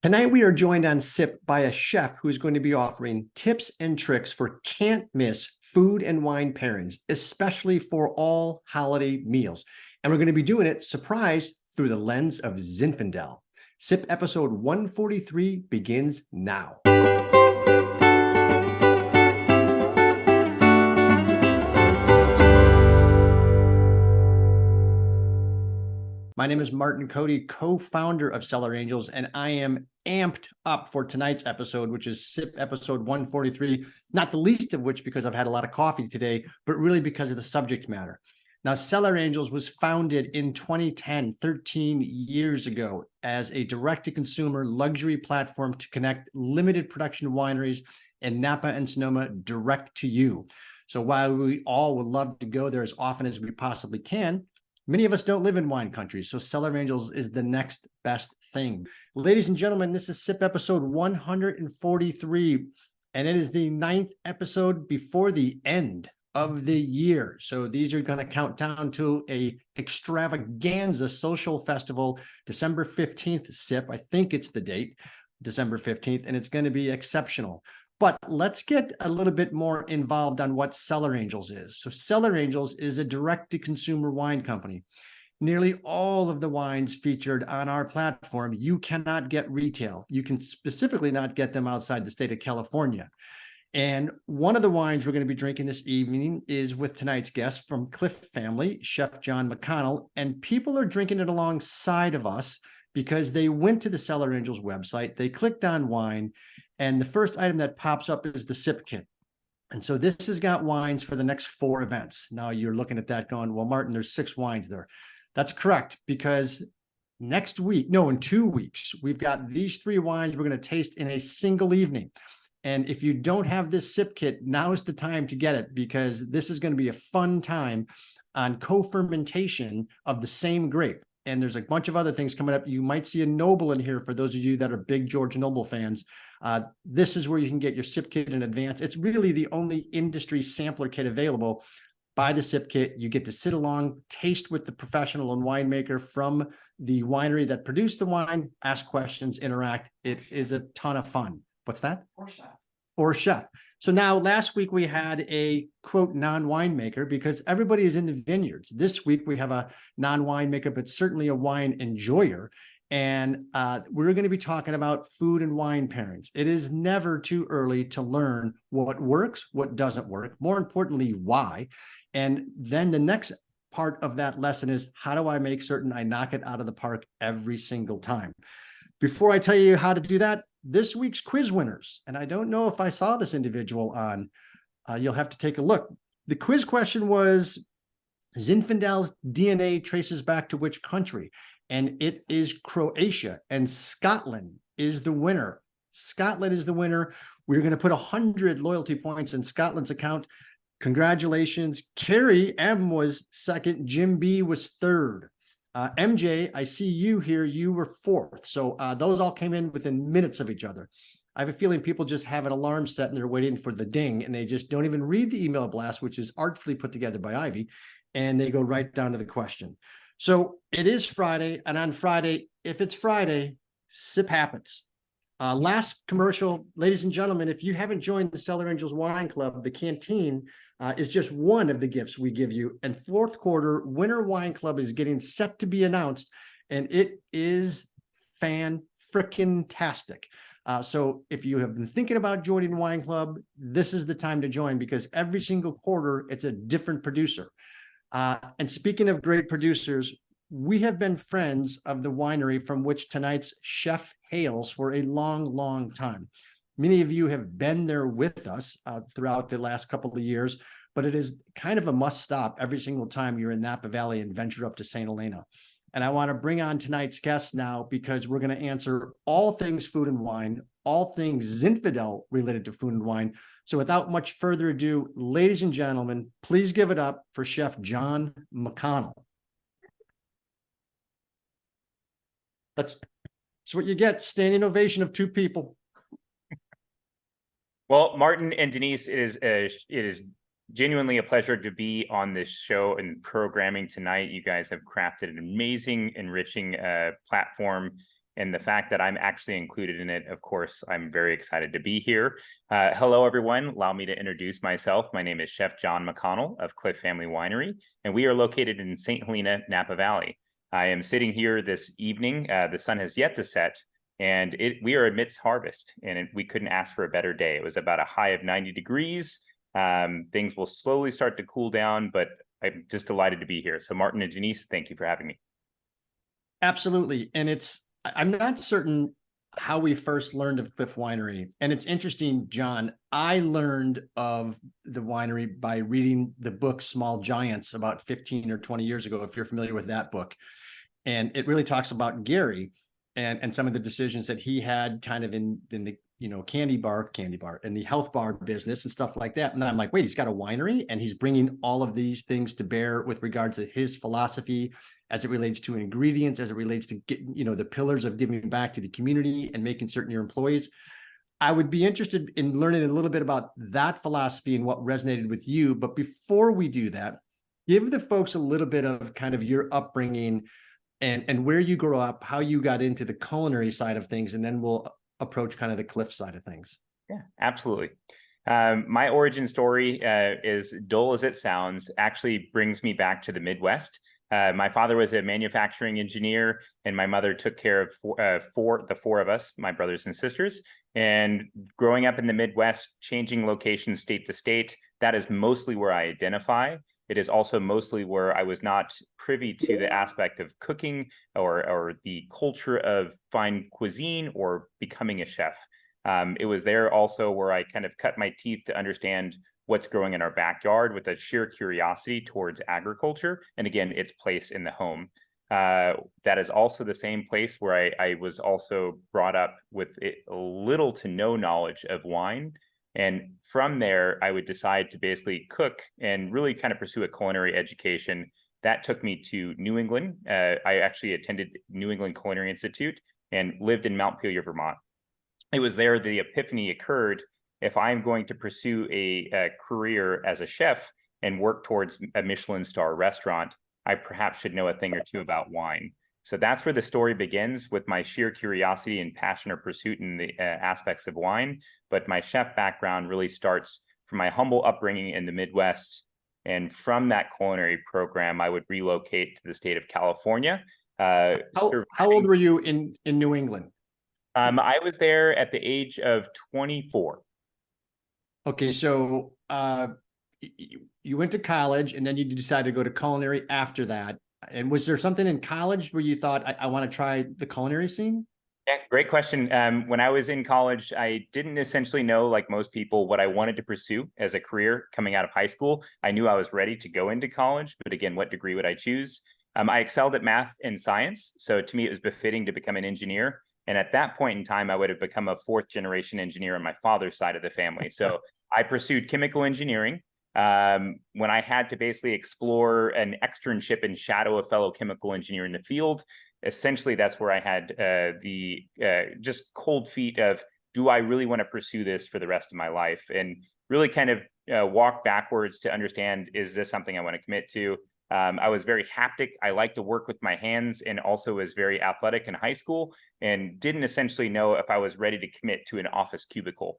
Tonight, we are joined on SIP by a chef who is going to be offering tips and tricks for can't miss food and wine pairings, especially for all holiday meals. And we're going to be doing it surprise through the lens of Zinfandel. SIP episode 143 begins now. My name is Martin Cody, co-founder of Cellar Angels, and I am amped up for tonight's episode, which is SIP episode 143, not the least of which because I've had a lot of coffee today, but really because of the subject matter. Now, Cellar Angels was founded in 2010, 13 years ago, as a direct-to-consumer luxury platform to connect limited production wineries in Napa and Sonoma direct to you. So while we all would love to go there as often as we possibly can, many of us don't live in wine countries, so Cellar Angels is the next best thing. Ladies and gentlemen, this is SIP episode 143, and it is the 9th episode before the end of the year. So these are going to count down to a extravaganza social festival, December 15th SIP. I think it's the date, December 15th, and it's going to be exceptional. But let's get a little bit more involved on what Cellar Angels is. So Cellar Angels is a direct-to-consumer wine company. Nearly all of the wines featured on our platform, you cannot get retail. You can specifically not get them outside the state of California. And one of the wines we're going to be drinking this evening is with tonight's guest from Clif Family, Chef John McConnell. And people are drinking it alongside of us because they went to the Cellar Angels website, they clicked on wine, and the first item that pops up is the SIP kit. And so this has got wines for the next 4 events. Now you're looking at that going, well, Martin, there's 6 wines there. That's correct, because in 2 weeks, we've got these 3 wines we're going to taste in a single evening. And if you don't have this SIP kit, now is the time to get it, because this is going to be a fun time on co-fermentation of the same grape. And there's a bunch of other things coming up. You might see a Noble in here for those of you that are big George Noble fans. This is where you can get your SIP kit in advance. It's really the only industry sampler kit available. Buy the SIP kit. You get to sit along, taste with the professional and winemaker from the winery that produced the wine, ask questions, interact. It is a ton of fun. What's that? Or chef. So now last week we had a quote non-winemaker because everybody is in the vineyards. This week we have a non-winemaker, but certainly a wine enjoyer. And we're going to be talking about food and wine pairings. It is never too early to learn what works, what doesn't work, more importantly, why. And then the next part of that lesson is, how do I make certain I knock it out of the park every single time? Before I tell you how to do that, this week's quiz winners, and I don't know if I saw this individual on, you'll have to take a look. The quiz question was, Zinfandel's DNA traces back to which country? And it is Croatia, and Scotland is the winner. Scotland is the winner. We're going to put 100 loyalty points in Scotland's account. Congratulations. Carrie M was second. Jim B was third. MJ, I see you here. You were fourth. So those all came in within minutes of each other. I have a feeling people just have an alarm set and they're waiting for the ding, and they just don't even read the email blast, which is artfully put together by Ivy, and they go right down to the question. So it is Friday, and on Friday, if it's Friday, SIP happens. Last commercial, ladies and gentlemen, if you haven't joined the Cellar Angels Wine Club, the canteen is just one of the gifts we give you. And 4th quarter Winter Wine Club is getting set to be announced, and it is fan-frickin-tastic. So if you have been thinking about joining Wine Club, this is the time to join, because every single quarter, it's a different producer. And speaking of great producers, we have been friends of the winery from which tonight's chef hails for a long, long time. Many of you have been there with us throughout the last couple of years, but it is kind of a must stop every single time you're in Napa Valley and venture up to St. Helena. And I want to bring on tonight's guest now, because we're going to answer all things food and wine, all things Zinfandel related to food and wine. So without much further ado, ladies and gentlemen, please give it up for Chef John McConnell. That's what you get, standing ovation of 2 people. Well, Martin and Denise, it is genuinely a pleasure to be on this show and programming tonight. You guys have crafted an amazing, enriching platform And the fact that I'm actually included in it, of course, I'm very excited to be here. Hello, everyone. Allow me to introduce myself. My name is Chef John McConnell of Clif Family Winery, and we are located in St. Helena, Napa Valley. I am sitting here this evening. The sun has yet to set, and we are amidst harvest, and we couldn't ask for a better day. It was about a high of 90 degrees. Things will slowly start to cool down, but I'm just delighted to be here. So Martin and Denise, thank you for having me. Absolutely. And I'm not certain how we first learned of Clif Winery. And it's interesting, John, I learned of the winery by reading the book Small Giants about 15 or 20 years ago, if you're familiar with that book. And it really talks about Gary and some of the decisions that he had kind of in the candy bar and the health bar business and stuff like that. And I'm like, wait, he's got a winery and he's bringing all of these things to bear with regards to his philosophy as it relates to ingredients, as it relates to the pillars of giving back to the community and making certain your employees. I would be interested in learning a little bit about that philosophy and what resonated with you. But before we do that, give the folks a little bit of kind of your upbringing and where you grew up, how you got into the culinary side of things, and then we'll approach kind of the Clif side of things. Yeah, absolutely. My origin story is dull as it sounds, actually brings me back to the Midwest. My father was a manufacturing engineer, and my mother took care of the four of us, my brothers and sisters. And growing up in the Midwest, changing locations state to state, that is mostly where I identify. It is also mostly where I was not privy to the aspect of cooking or the culture of fine cuisine or becoming a chef. It was there also where I kind of cut my teeth to understand what's growing in our backyard with a sheer curiosity towards agriculture. And again, its place in the home. That is also the same place where I was also brought up with little to no knowledge of wine. And from there, I would decide to basically cook and really kind of pursue a culinary education. That took me to New England. I actually attended New England Culinary Institute and lived in Montpelier, Vermont. It was there the epiphany occurred. If I'm going to pursue a career as a chef and work towards a Michelin star restaurant, I perhaps should know a thing or two about wine. So that's where the story begins, with my sheer curiosity and passion or pursuit in the aspects of wine. But my chef background really starts from my humble upbringing in the Midwest. And from that culinary program, I would relocate to the state of California. How old were you in New England? I was there at the age of 24. Okay, so you went to college and then you decided to go to culinary after that. And was there something in college where you thought, I want to try the culinary scene? Yeah, great question. When I was in college, I didn't essentially know, like most people, what I wanted to pursue as a career coming out of high school. I knew I was ready to go into college, but again, what degree would I choose? I excelled at math and science. So to me, it was befitting to become an engineer. And at that point in time, I would have become a fourth generation engineer on my father's side of the family. So I pursued chemical engineering. When I had to basically explore an externship and shadow a fellow chemical engineer in the field, essentially that's where I had the just cold feet of, do I really want to pursue this for the rest of my life? And really kind of walk backwards to understand, is this something I want to commit to? I was very haptic. I like to work with my hands, and also was very athletic in high school, and didn't essentially know if I was ready to commit to an office cubicle.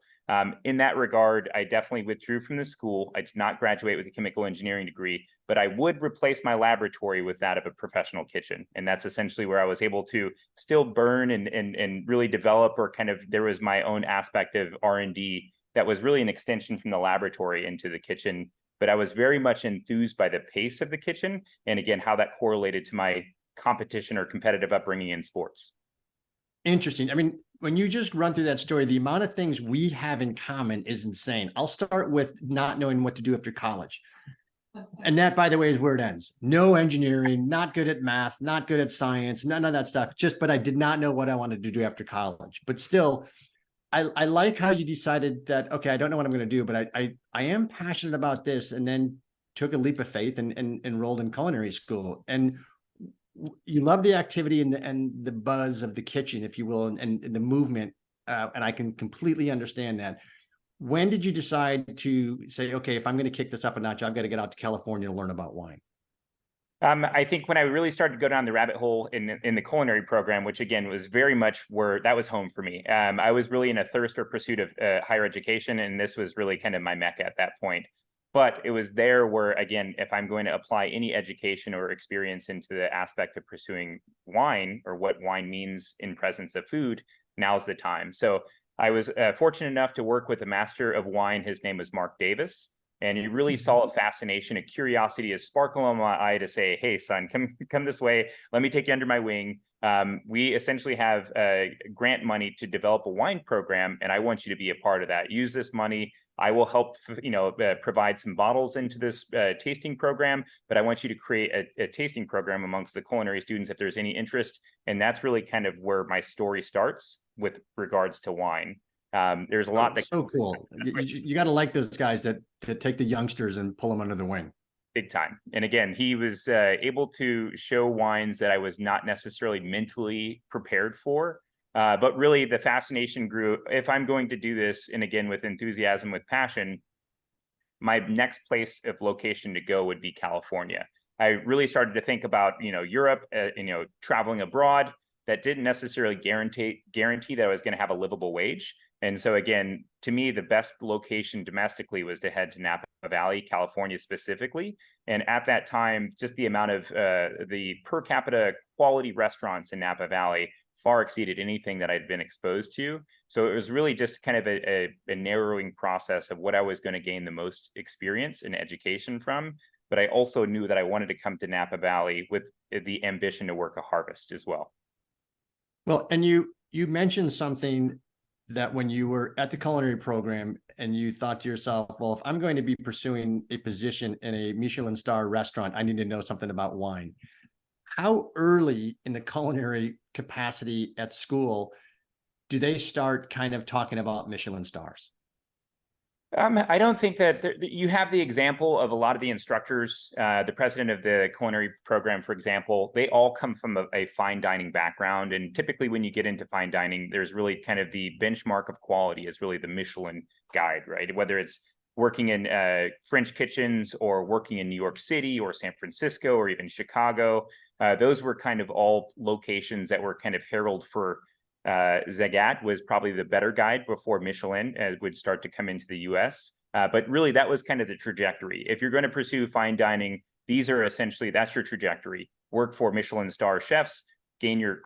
In that regard, I definitely withdrew from the school. I did not graduate with a chemical engineering degree, but I would replace my laboratory with that of a professional kitchen. And that's essentially where I was able to still burn and really develop, or kind of, there was my own aspect of R&D that was really an extension from the laboratory into the kitchen. But I was very much enthused by the pace of the kitchen, and again, how that correlated to my competition or competitive upbringing in sports. Interesting. I mean, when you just run through that story, the amount of things we have in common is insane. I'll start with not knowing what to do after college. And that, by the way, is where it ends. No engineering, not good at math, not good at science, none of that stuff. But I did not know what I wanted to do after college. But still, I like how you decided that, okay, I don't know what I'm going to do, but I am passionate about this, and then took a leap of faith and enrolled in culinary school. And you love the activity and the buzz of the kitchen, if you will, and the movement. And I can completely understand that. When did you decide to say, okay, if I'm going to kick this up a notch, I've got to get out to California to learn about wine? I think when I really started to go down the rabbit hole in the culinary program, which again was very much where that was home for me. I was really in a thirst or pursuit of higher education, and this was really kind of my mecca at that point. But it was there where, again, if I'm going to apply any education or experience into the aspect of pursuing wine or what wine means in presence of food, now's the time. So I was fortunate enough to work with a master of wine. His name was Mark Davis. And you really saw a fascination, a curiosity, a sparkle in my eye to say, hey, son, come this way. Let me take you under my wing. We essentially have grant money to develop a wine program, and I want you to be a part of that. Use this money. I will help, provide some bottles into this tasting program, but I want you to create a tasting program amongst the culinary students if there's any interest. And that's really kind of where my story starts with regards to wine. There's a lot that so cool. You got to like those guys that take the youngsters and pull them under the wing. Big time. And again, he was able to show wines that I was not necessarily mentally prepared for. But really the fascination grew. If I'm going to do this, and again, with enthusiasm, with passion, my next place of location to go would be California. I really started to think about, Europe, traveling abroad. That didn't necessarily guarantee that I was going to have a livable wage. And so again, to me, the best location domestically was to head to Napa Valley, California specifically. And at that time, just the amount of the per capita quality restaurants in Napa Valley far exceeded anything that I'd been exposed to. So it was really just kind of a narrowing process of what I was going to gain the most experience and education from. But I also knew that I wanted to come to Napa Valley with the ambition to work a harvest as well. Well, and you mentioned something that when you were at the culinary program and you thought to yourself, well, if I'm going to be pursuing a position in a Michelin star restaurant, I need to know something about wine. How early in the culinary capacity at school do they start kind of talking about Michelin stars? I don't think that you have the example of a lot of the instructors, the president of the culinary program, for example, they all come from a fine dining background. And typically when you get into fine dining, there's really kind of the benchmark of quality is really the Michelin guide, right? Whether it's working in French kitchens or working in New York City or San Francisco or even Chicago, those were kind of all locations that were kind of heralded for Zagat was probably the better guide before Michelin would start to come into the US. But really, that was kind of the trajectory. If you're going to pursue fine dining, these are essentially, that's your trajectory. Work for Michelin star chefs, gain your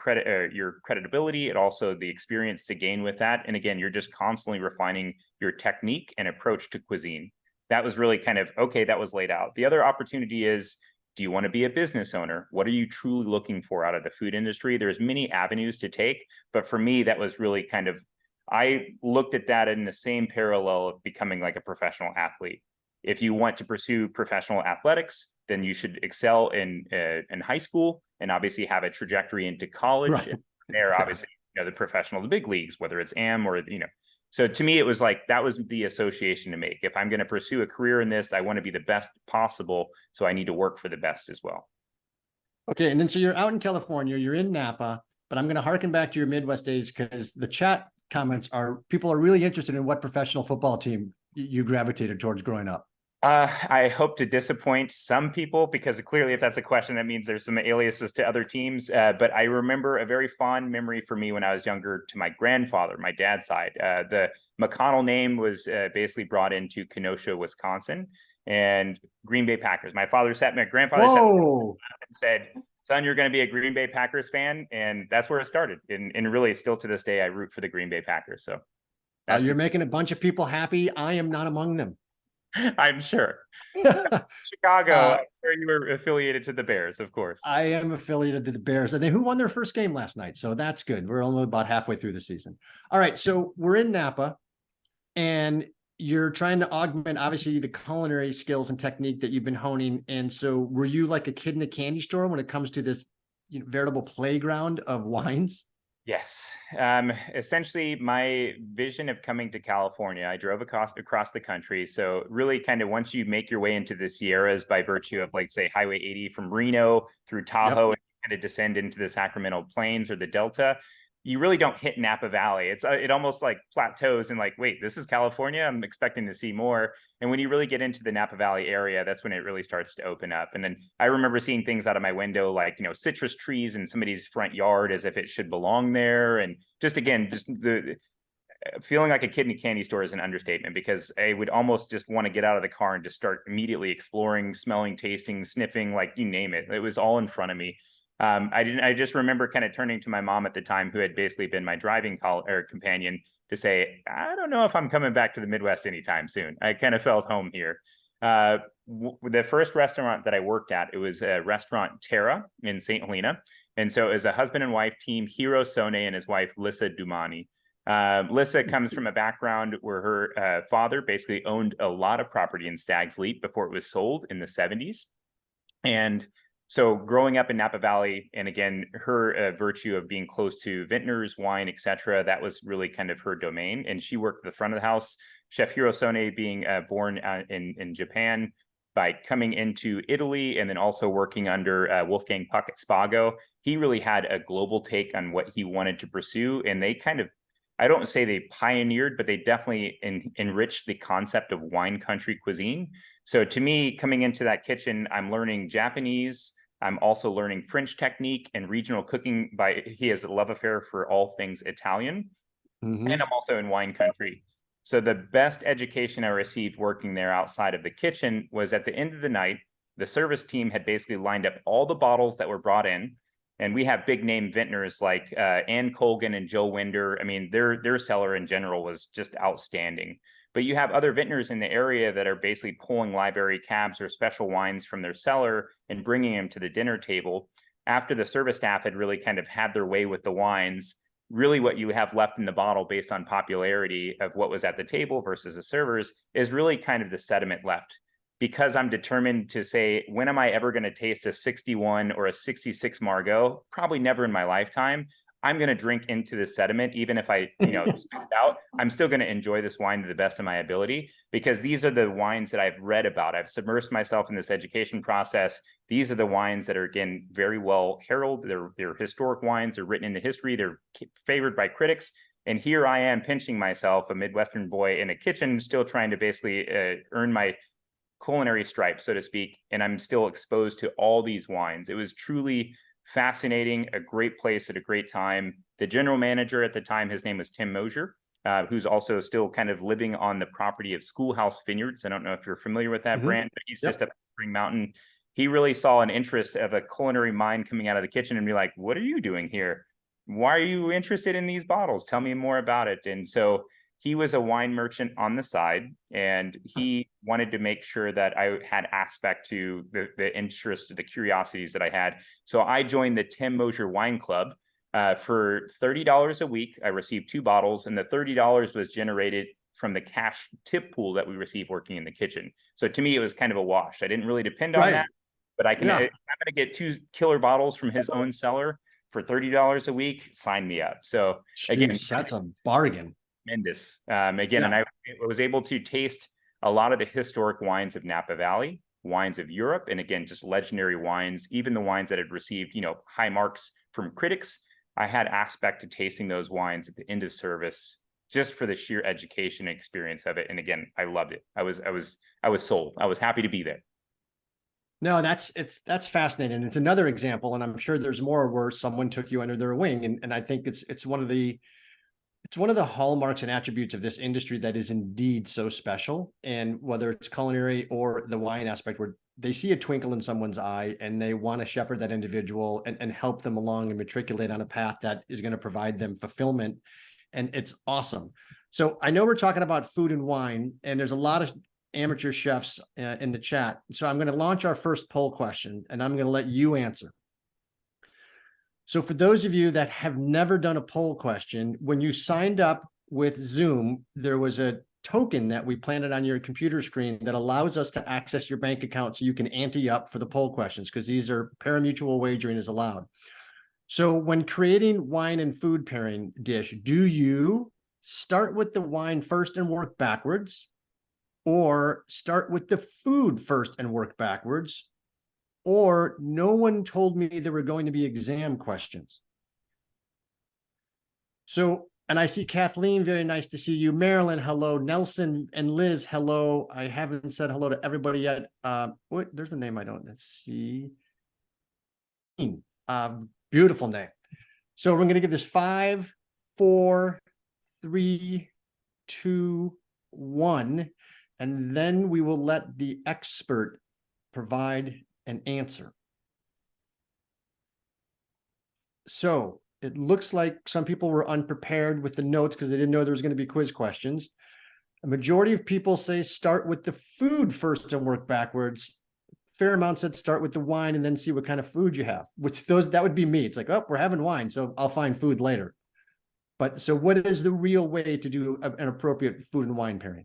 credibility, and also the experience to gain with that. And again, you're just constantly refining your technique and approach to cuisine. That was really kind of, okay, that was laid out. The other opportunity is, do you want to be a business owner? What are you truly looking for out of the food industry? There's many avenues to take, but for me, that was really kind of, I looked at that in the same parallel of becoming like a professional athlete. If you want to pursue professional athletics, then you should excel in high school and obviously have a trajectory into college. Right. And there, obviously, the professional, the big leagues, whether it's AM or, So to me, it was like, that was the association to make. If I'm going to pursue a career in this, I want to be the best possible. So I need to work for the best as well. Okay. And then, so you're out in California, you're in Napa, but I'm going to harken back to your Midwest days because the chat comments are, people are really interested in what professional football team you gravitated towards growing up. I hope to disappoint some people because clearly if that's a question, that means there's some aliases to other teams. But I remember a very fond memory for me when I was younger to my grandfather, my dad's side. The McConnell name was basically brought into Kenosha, Wisconsin, and Green Bay Packers. My grandfather sat and said, son, you're going to be a Green Bay Packers fan. And that's where it started. And really still to this day, I root for the Green Bay Packers. So you're making a bunch of people happy. I am not among them. I'm sure. Chicago, I'm sure you were affiliated to the Bears, of course. I am affiliated to the Bears. And then who won their first game last night? So that's good. We're only about halfway through the season. All right. So we're in Napa and you're trying to augment, obviously, the culinary skills and technique that you've been honing. And so were you like a kid in a candy store when it comes to this veritable playground of wines? Yes. Essentially, my vision of coming to California, I drove across the country. So really kind of once you make your way into the Sierras by virtue of, like, say, Highway 80 from Reno through Tahoe, and kind of descend into the Sacramento Plains or the Delta, you really don't hit Napa Valley. It almost like plateaus and like, wait, this is California. I'm expecting to see more. And when you really get into the Napa Valley area, that's when it really starts to open up. And then I remember seeing things out of my window, like, citrus trees in somebody's front yard as if it should belong there. And just again, just the feeling like a kid in a candy store is an understatement, because I would almost just want to get out of the car and just start immediately exploring, smelling, tasting, sniffing, like you name it. It was all in front of me. I just remember kind of turning to my mom at the time, who had basically been my driving companion, to say, I don't know if I'm coming back to the Midwest anytime soon. I kind of felt home here. The first restaurant that I worked at, it was a restaurant Terra in St. Helena. And so it was a husband and wife team, Hiro Sone and his wife, Lissa Dumani. Lissa comes from a background where her father basically owned a lot of property in Stag's Leap before it was sold in the 70s. And so growing up in Napa Valley, and again, her virtue of being close to vintners, wine, etc., that was really kind of her domain. And she worked at the front of the house. Chef Hiro Sone being born in Japan, by coming into Italy and then also working under Wolfgang Puck at Spago, he really had a global take on what he wanted to pursue. And they kind of, I don't say they pioneered, but they definitely enriched the concept of wine country cuisine. So to me, coming into that kitchen, I'm learning Japanese. I'm also learning French technique and regional cooking. He has a love affair for all things Italian. Mm-hmm. And I'm also in wine country. So the best education I received working there outside of the kitchen was at the end of the night, the service team had basically lined up all the bottles that were brought in. And we have big name vintners like Ann Colgan and Joe Winder. I mean, their cellar in general was just outstanding. But you have other vintners in the area that are basically pulling library cabs or special wines from their cellar and bringing them to the dinner table. After the service staff had really kind of had their way with the wines, really what you have left in the bottle based on popularity of what was at the table versus the servers is really kind of the sediment left. Because I'm determined to say, when am I ever going to taste a 61 or a 66 Margaux? Probably never in my lifetime. I'm going to drink into the sediment, even if I, spit it out. I'm still going to enjoy this wine to the best of my ability, because these are the wines that I've read about. I've submersed myself in this education process. These are the wines that are, again, very well heralded. They're historic wines. They're written into history. They're favored by critics. And here I am pinching myself, a Midwestern boy in a kitchen, still trying to basically earn my culinary stripe, so to speak. And I'm still exposed to all these wines. It was truly fascinating, a great place at a great time. The general manager at the time, his name was Tim Mosier, who's also still kind of living on the property of Schoolhouse Vineyards. I don't know if you're familiar with that brand, but he's just up Spring Mountain. He really saw an interest of a culinary mind coming out of the kitchen and be like, what are you doing here? Why are you interested in these bottles? Tell me more about it. And so he was a wine merchant on the side, and he wanted to make sure that I had aspect to the interest, the curiosities that I had. So I joined the Tim Mosier Wine Club for $30 a week. I received 2 bottles, and the $30 was generated from the cash tip pool that we received working in the kitchen. So to me, it was kind of a wash. I didn't really depend on that, but I'm going to get 2 killer bottles from his own cellar for $30 a week. Sign me up. So again, that's a bargain. Tremendous. And I was able to taste a lot of the historic wines of Napa Valley, wines of Europe, and again, just legendary wines, even the wines that had received, high marks from critics. I had aspect to tasting those wines at the end of service, just for the sheer education and experience of it. And again, I loved it. I was sold. I was happy to be there. No, that's fascinating. It's another example, and I'm sure there's more where someone took you under their wing. And I think it's one of the hallmarks and attributes of this industry that is indeed so special. And whether it's culinary or the wine aspect, where they see a twinkle in someone's eye and they want to shepherd that individual and help them along and matriculate on a path that is going to provide them fulfillment. And it's awesome. So I know we're talking about food and wine, and there's a lot of amateur chefs in the chat. So I'm going to launch our first poll question, and I'm going to let you answer. So for those of you that have never done a poll question, when you signed up with Zoom, there was a token that we planted on your computer screen that allows us to access your bank account so you can ante up for the poll questions, because these are pari-mutuel wagering is allowed. So when creating wine and food pairing dish, do you start with the wine first and work backwards, or start with the food first and work backwards? Or no one told me there were going to be exam questions? So, and I see Kathleen, very nice to see you. Marilyn, hello. Nelson and Liz, hello. I haven't said hello to everybody yet. What? There's a name I don't. Let's see. Beautiful name. So we're going to give this 5, 4, 3, 2, 1, and then we will let the expert provide an answer. So it looks like some people were unprepared with the notes because they didn't know there was going to be quiz questions. A majority of people say start with the food first and work backwards. Fair amount said start with the wine and then see what kind of food you have, which that would be me. It's like, oh, we're having wine, so I'll find food later. But so what is the real way to do an appropriate food and wine pairing?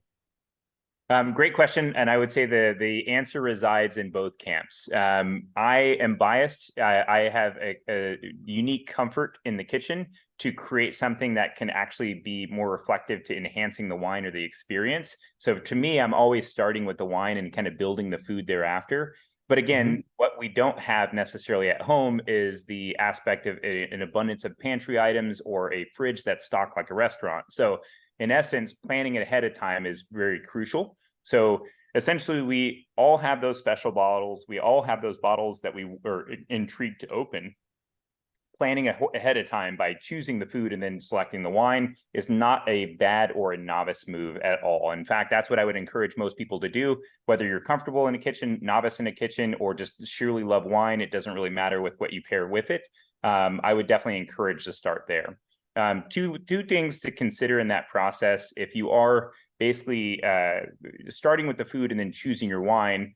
Great question. And I would say the answer resides in both camps. I am biased. I have a unique comfort in the kitchen to create something that can actually be more reflective to enhancing the wine or the experience. So to me, I'm always starting with the wine and kind of building the food thereafter. But again, what we don't have necessarily at home is the aspect of an abundance of pantry items or a fridge that's stocked like a restaurant. So in essence, planning it ahead of time is very crucial. So essentially, we all have those special bottles. We all have those bottles that we are intrigued to open. Planning ahead of time by choosing the food and then selecting the wine is not a bad or a novice move at all. In fact, that's what I would encourage most people to do, whether you're comfortable in a kitchen, novice in a kitchen, or just surely love wine. It doesn't really matter with what you pair with it. I would definitely encourage to start there. Two things to consider in that process. If you are basically starting with the food and then choosing your wine,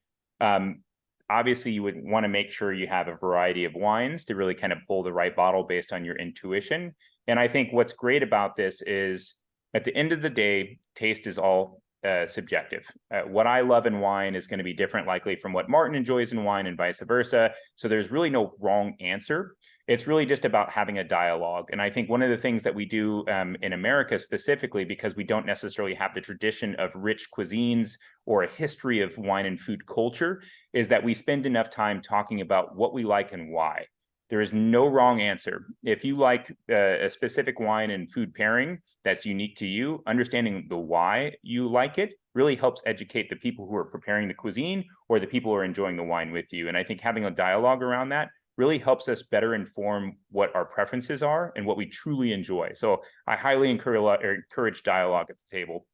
obviously you would want to make sure you have a variety of wines to really kind of pull the right bottle based on your intuition. And I think what's great about this is at the end of the day, taste is all subjective. What I love in wine is going to be different likely from what Martin enjoys in wine and vice versa. So there's really no wrong answer. It's really just about having a dialogue. And I think one of the things that we do in America specifically, because we don't necessarily have the tradition of rich cuisines or a history of wine and food culture, is that we spend enough time talking about what we like and why. There is no wrong answer. If you like a specific wine and food pairing that's unique to you, understanding the why you like it really helps educate the people who are preparing the cuisine or the people who are enjoying the wine with you. And I think having a dialogue around that really helps us better inform what our preferences are and what we truly enjoy. So I highly encourage dialogue at the table.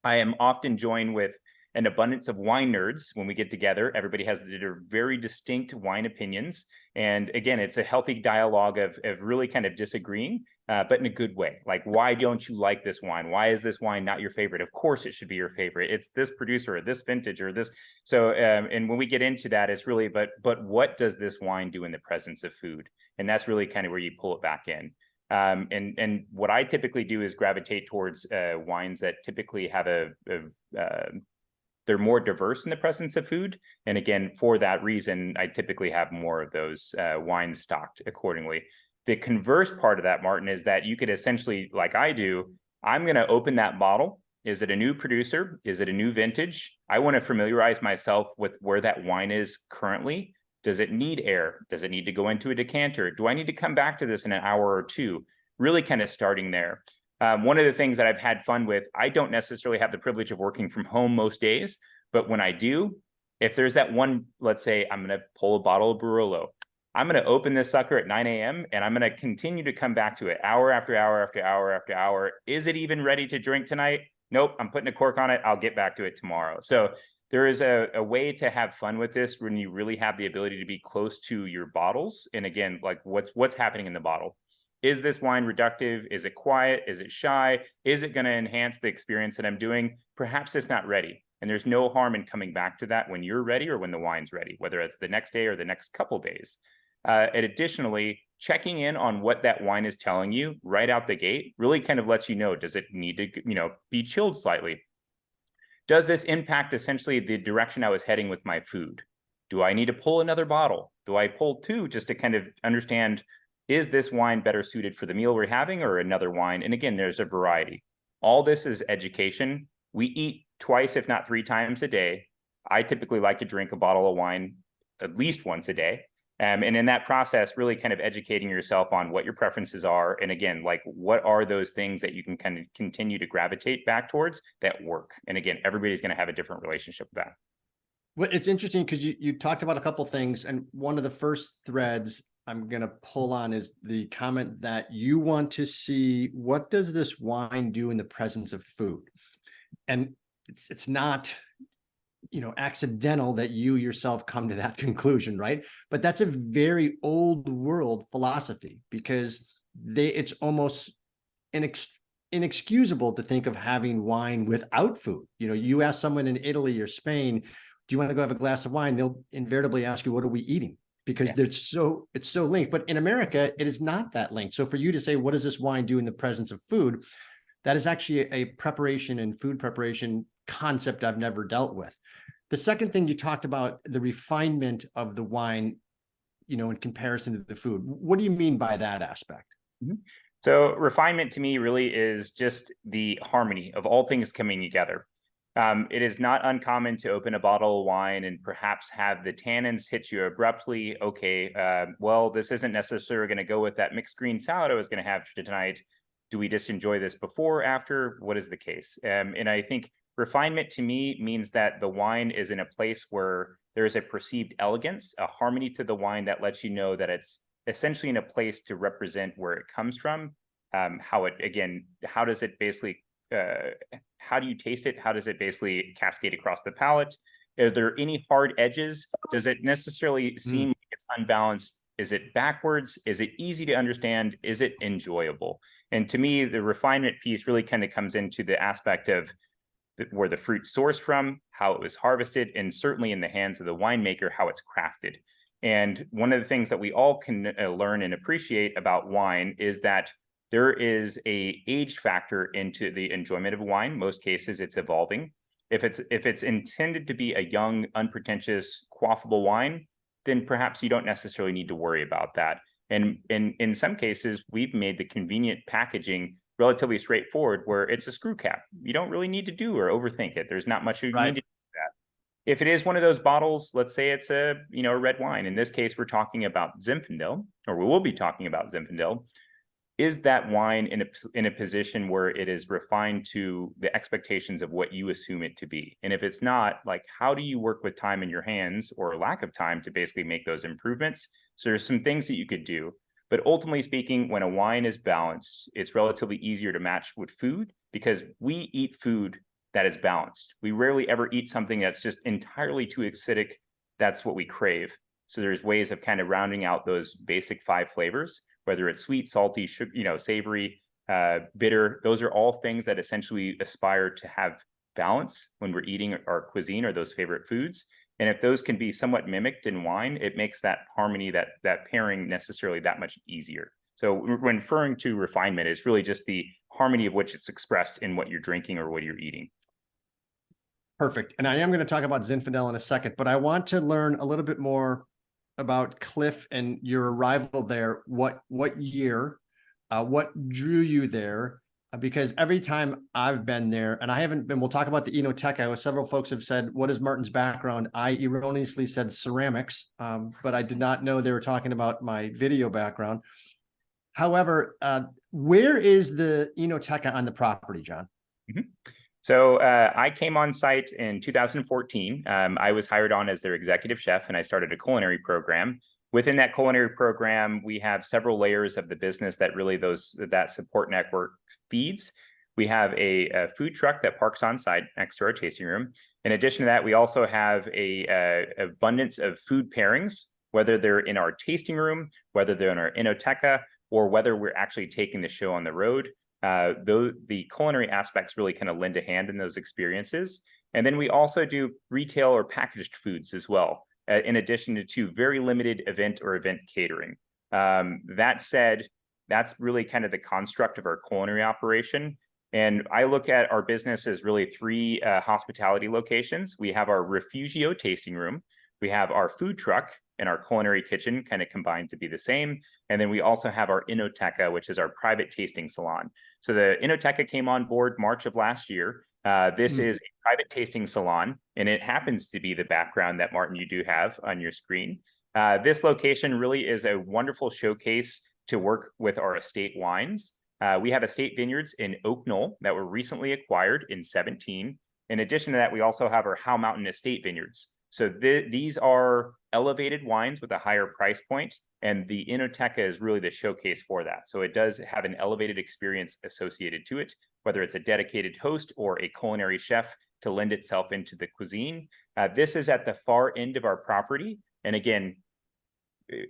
I am often joined with an abundance of wine nerds when we get together. Everybody has their very distinct wine opinions. And again, it's a healthy dialogue of really kind of disagreeing, but in a good way. Like, why don't you like this wine? Why is this wine not your favorite? Of course it should be your favorite. It's this producer or this vintage or this. So, and when we get into that, it's really, but what does this wine do in the presence of food? And that's really kind of where you pull it back in. And what I typically do is gravitate towards wines that typically have they're more diverse in the presence of food. And again, for that reason, I typically have more of those wines stocked accordingly. The converse part of that, Martin, is that you could essentially, like I do, I'm going to open that bottle. Is it a new producer? Is it a new vintage? I want to familiarize myself with where that wine is currently. Does it need air? Does it need to go into a decanter? Do I need to come back to this in an hour or two? Really kind of starting there. One of the things that I've had fun with, I don't necessarily have the privilege of working from home most days, but when I do, if there's that one, let's say I'm going to pull a bottle of Barolo, I'm going to open this sucker at 9 a.m. and I'm going to continue to come back to it hour after hour after hour after hour. Is it even ready to drink tonight? Nope, I'm putting a cork on it. I'll get back to it tomorrow. So there is a way to have fun with this when you really have the ability to be close to your bottles. And again, like what's happening in the bottle. Is this wine reductive? Is it quiet? Is it shy? Is it going to enhance the experience that I'm doing? Perhaps it's not ready. And there's no harm in coming back to that when you're ready or when the wine's ready, whether it's the next day or the next couple days. And additionally, checking in on what that wine is telling you right out the gate really kind of lets you know, does it need to, be chilled slightly? Does this impact essentially the direction I was heading with my food? Do I need to pull another bottle? Do I pull two just to kind of understand, is this wine better suited for the meal we're having or another wine? And again, there's a variety. All this is education. We eat twice, if not 3 times a day. I typically like to drink a bottle of wine at least once a day. And in that process, really kind of educating yourself on what your preferences are. And again, like, what are those things that you can kind of continue to gravitate back towards that work? And again, everybody's going to have a different relationship with that. Well, it's interesting because you talked about a couple things, and one of the first threads I'm going to pull on is the comment that you want to see, what does this wine do in the presence of food? And it's not, accidental that you yourself come to that conclusion, right? But that's a very old world philosophy, because it's almost inexcusable to think of having wine without food. You ask someone in Italy or Spain, do you want to go have a glass of wine? They'll invariably ask you, what are we eating? Because it's so linked. But in America, it is not that linked. So for you to say, what does this wine do in the presence of food? That is actually a preparation and food preparation concept I've never dealt with. The second thing, you talked about the refinement of the wine, in comparison to the food. What do you mean by that aspect? So refinement to me really is just the harmony of all things coming together. It is not uncommon to open a bottle of wine and perhaps have the tannins hit you abruptly. Okay, well, this isn't necessarily going to go with that mixed green salad I was going to have tonight. Do we just enjoy this before, after? What is the case? And I think refinement to me means that the wine is in a place where there is a perceived elegance, a harmony to the wine that lets you know that it's essentially in a place to represent where it comes from. How does it basically, how do you taste it? How does it basically cascade across the palate? Are there any hard edges? Does it necessarily seem like it's unbalanced? Is it backwards? Is it easy to understand? Is it enjoyable? And to me, the refinement piece really kind of comes into the aspect of where the fruit's sourced from, how it was harvested, and certainly in the hands of the winemaker, how it's crafted. And one of the things that we all can learn and appreciate about wine is that there is a age factor into the enjoyment of wine. Most cases, it's evolving. If it's intended to be a young, unpretentious, quaffable wine, then perhaps you don't necessarily need to worry about that. And in some cases, we've made the convenient packaging relatively straightforward, where it's a screw cap. You don't really need to do or overthink it. There's not much you need to do that. If it is one of those bottles, let's say it's a red wine. In this case, we're talking about Zinfandel, or we will be talking about Zinfandel. Is that wine in a position where it is refined to the expectations of what you assume it to be? And if it's not, like, how do you work with time in your hands, or lack of time, to basically make those improvements? So there's some things that you could do. But ultimately speaking, when a wine is balanced, it's relatively easier to match with food, because we eat food that is balanced. We rarely ever eat something that's just entirely too acidic. That's what we crave. So there's ways of kind of rounding out those basic 5 flavors, whether it's sweet, salty, sugar, savory, bitter. Those are all things that essentially aspire to have balance when we're eating our cuisine or those favorite foods. And if those can be somewhat mimicked in wine, it makes that harmony, that pairing, necessarily that much easier. So when referring to refinement, it's really just the harmony of which it's expressed in what you're drinking or what you're eating. Perfect. And I am going to talk about Zinfandel in a second, but I want to learn a little bit more about Clif and your arrival there. What year, what drew you there? Because every time I've been there, and I haven't been, we'll talk about the Enoteca. Several folks have said, what is Martin's background? I erroneously said ceramics, but I did not know they were talking about my video background. However, where is the Enoteca on the property, John? So I came on site in 2014. I was hired on as their executive chef, and I started a culinary program. Within that culinary program, we have several layers of the business that really that support network feeds. We have a food truck that parks on site next to our tasting room. In addition to that, we also have a abundance of food pairings, whether they're in our tasting room, whether they're in our Enoteca, or whether we're actually taking the show on the road. Though the culinary aspects really kind of lend a hand in those experiences. And then we also do retail or packaged foods as well, in addition to very limited event catering. That said, that's really kind of the construct of our culinary operation. And I look at our business as really 3 hospitality locations. We have our Refugio tasting room, we have our food truck, and our culinary kitchen kind of combined to be the same. And then we also have our Enoteca, which is our private tasting salon. So the Enoteca came on board March of last year. This is a private tasting salon, and it happens to be the background that, Martin, you do have on your screen. This location really is a wonderful showcase to work with our estate wines. We have estate vineyards in Oak Knoll that were recently acquired in 17. In addition to that, we also have our Howe Mountain Estate vineyards. So these are elevated wines with a higher price point, and the Enoteca is really the showcase for that. So it does have an elevated experience associated to it, whether it's a dedicated host or a culinary chef to lend itself into the cuisine. This is at the far end of our property. And again,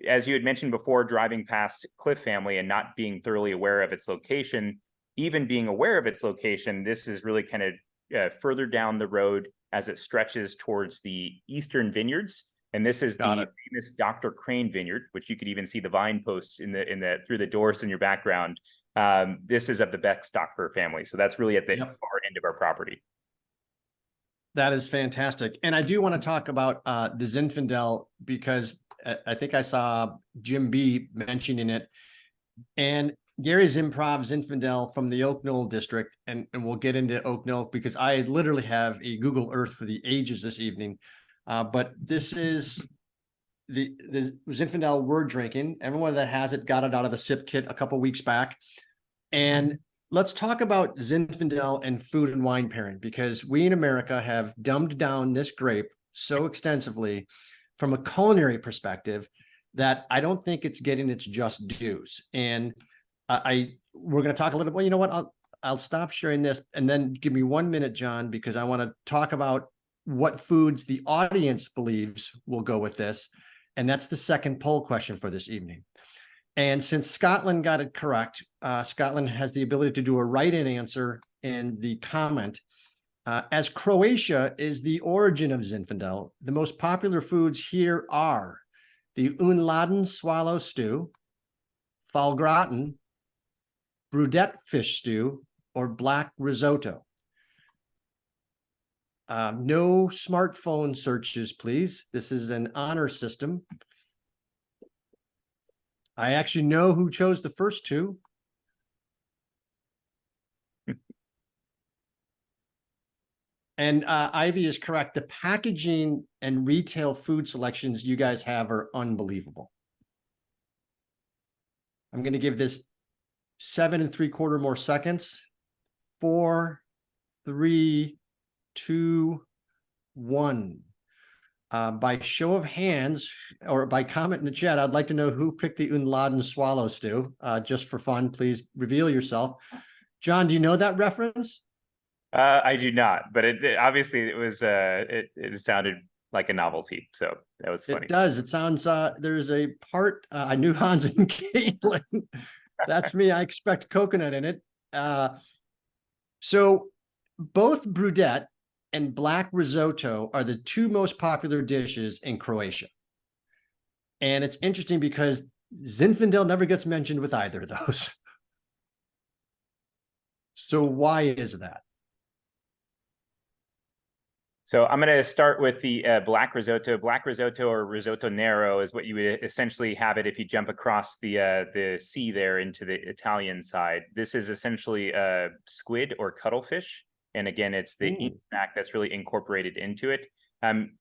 as you had mentioned before, driving past Clif Family and not being thoroughly aware of its location, even being aware of its location, this is really kind of further down the road as it stretches towards the eastern vineyards. And this is the famous Dr. Crane vineyard, which you could even see the vine posts in the through the doors in your background. This is of the Beck-Stockfer family. So that's really at the far end of our property. That is fantastic. And I do want to talk about the Zinfandel, because I think I saw Jim B mentioning it. And Gary's Improv Zinfandel from the Oak Knoll district, and we'll get into Oak Knoll because I literally have a Google Earth for the ages this evening. But this is the Zinfandel we're drinking. Everyone that has it got it out of the sip kit a couple weeks back. And let's talk about Zinfandel and food and wine pairing, because we in America have dumbed down this grape so extensively from a culinary perspective that I don't think it's getting its just dues. And we're going to talk a little. Well, you know what? I'll stop sharing this and then give me 1 minute, John, because I want to talk about what foods the audience believes will go with this, and that's the second poll question for this evening. And since Scotland got it correct, Scotland has the ability to do a write-in answer in the comment. As Croatia is the origin of Zinfandel, the most popular foods here are the unladen swallow stew, falgratin, brudette fish stew, or black risotto. No smartphone searches, please. This is an honor system. I actually know who chose the first two. And Ivy is correct. The packaging and retail food selections you guys have are unbelievable. I'm going to give this 7 3/4 more seconds. 4, 3, 2, 1. By show of hands or by comment in the chat, I'd like to know who picked the unladen swallow stew. Just for fun, please reveal yourself. John, do you know that reference? I do not, but it obviously it was it sounded like a novelty, so that was funny. It does. It sounds there's a part I knew Hans and Caitlin. That's me. I expect coconut in it. So both brudette and black risotto are the two most popular dishes in Croatia. And it's interesting because Zinfandel never gets mentioned with either of those. So why is that? So I'm going to start with the black risotto. Black risotto, or risotto nero, is what you would essentially have it if you jump across the sea there into the Italian side. This is essentially squid or cuttlefish. And again, it's the ink sac that's really incorporated into it.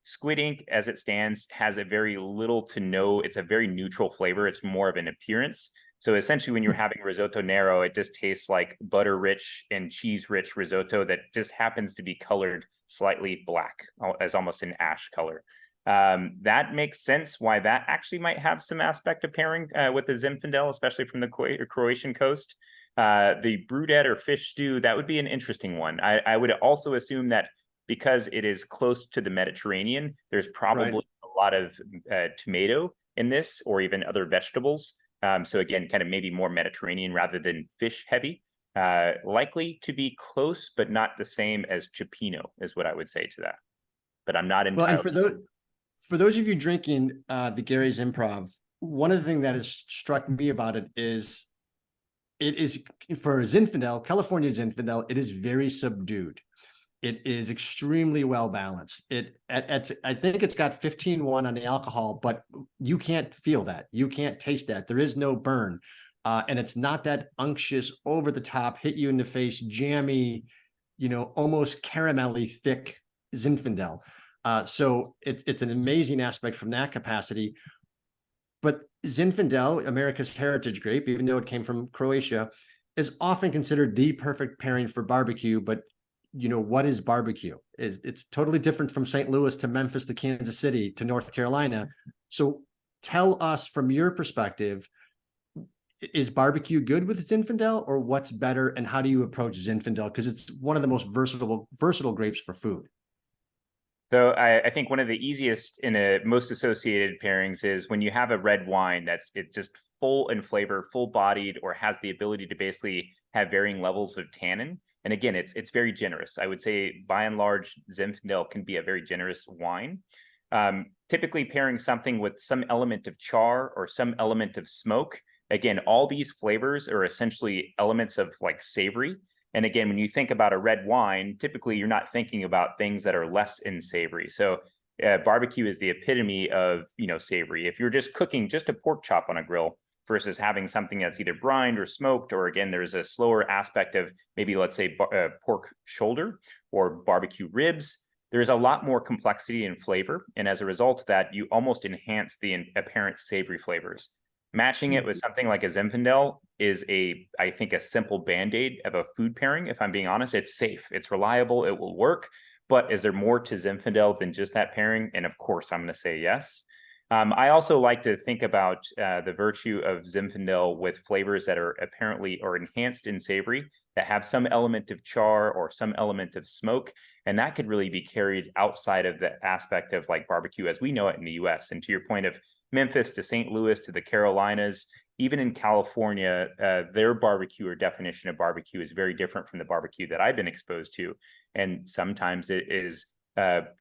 Squid ink, as it stands, has a very little to no, it's a very neutral flavor. It's more of an appearance. So essentially, when you're having risotto nero, it just tastes like butter-rich and cheese-rich risotto that just happens to be colored slightly black, as almost an ash color. That makes sense why that actually might have some aspect of pairing with the Zinfandel, especially from the Croatian coast. The brudette or fish stew, that would be an interesting one. I would also assume that because it is close to the Mediterranean, there's probably a lot of tomato in this, or even other vegetables. So again, kind of maybe more Mediterranean rather than fish heavy. Likely to be close, but not the same as cioppino is what I would say to that. But I'm not entirely. Well, and for those of you drinking the Gary's Improv, one of the things that has struck me about it is for Zinfandel, California Zinfandel, it is very subdued. It is extremely well balanced. I think it's got 15.1 on the alcohol, but you can't feel that. You can't taste that. There is no burn. And it's not that unctuous, over the top, hit you in the face, jammy, almost caramelly thick Zinfandel. So it's an amazing aspect from that capacity. But Zinfandel, America's heritage grape, even though it came from Croatia, is often considered the perfect pairing for barbecue. But what is barbecue? It's totally different from St. Louis to Memphis to Kansas City to North Carolina. So tell us from your perspective, is barbecue good with Zinfandel, or what's better, and how do you approach Zinfandel? Because it's one of the most versatile grapes for food. So I think one of the easiest and most associated pairings is when you have a red wine that's just full in flavor, full bodied, or has the ability to basically have varying levels of tannin. And again, it's very generous. I would say by and large, Zinfandel can be a very generous wine. Typically pairing something with some element of char or some element of smoke. Again, all these flavors are essentially elements of like savory. And again, when you think about a red wine, typically you're not thinking about things that are less in savory. So barbecue is the epitome of, savory. If you're just cooking just a pork chop on a grill versus having something that's either brined or smoked, or again, there's a slower aspect of maybe, let's say, pork shoulder or barbecue ribs, there's a lot more complexity in flavor. And as a result of that, you almost enhance the apparent savory flavors. Matching it with something like a Zinfandel is I think, a simple band-aid of a food pairing. If I'm being honest, it's safe, it's reliable, it will work. But is there more to Zinfandel than just that pairing? And of course, I'm going to say yes. I also like to think about the virtue of Zinfandel with flavors that are apparently or enhanced in savory, that have some element of char or some element of smoke. And that could really be carried outside of the aspect of like barbecue as we know it in the US. And to your point of Memphis to St. Louis to the Carolinas, even in California, their barbecue or definition of barbecue is very different from the barbecue that I've been exposed to. And sometimes it is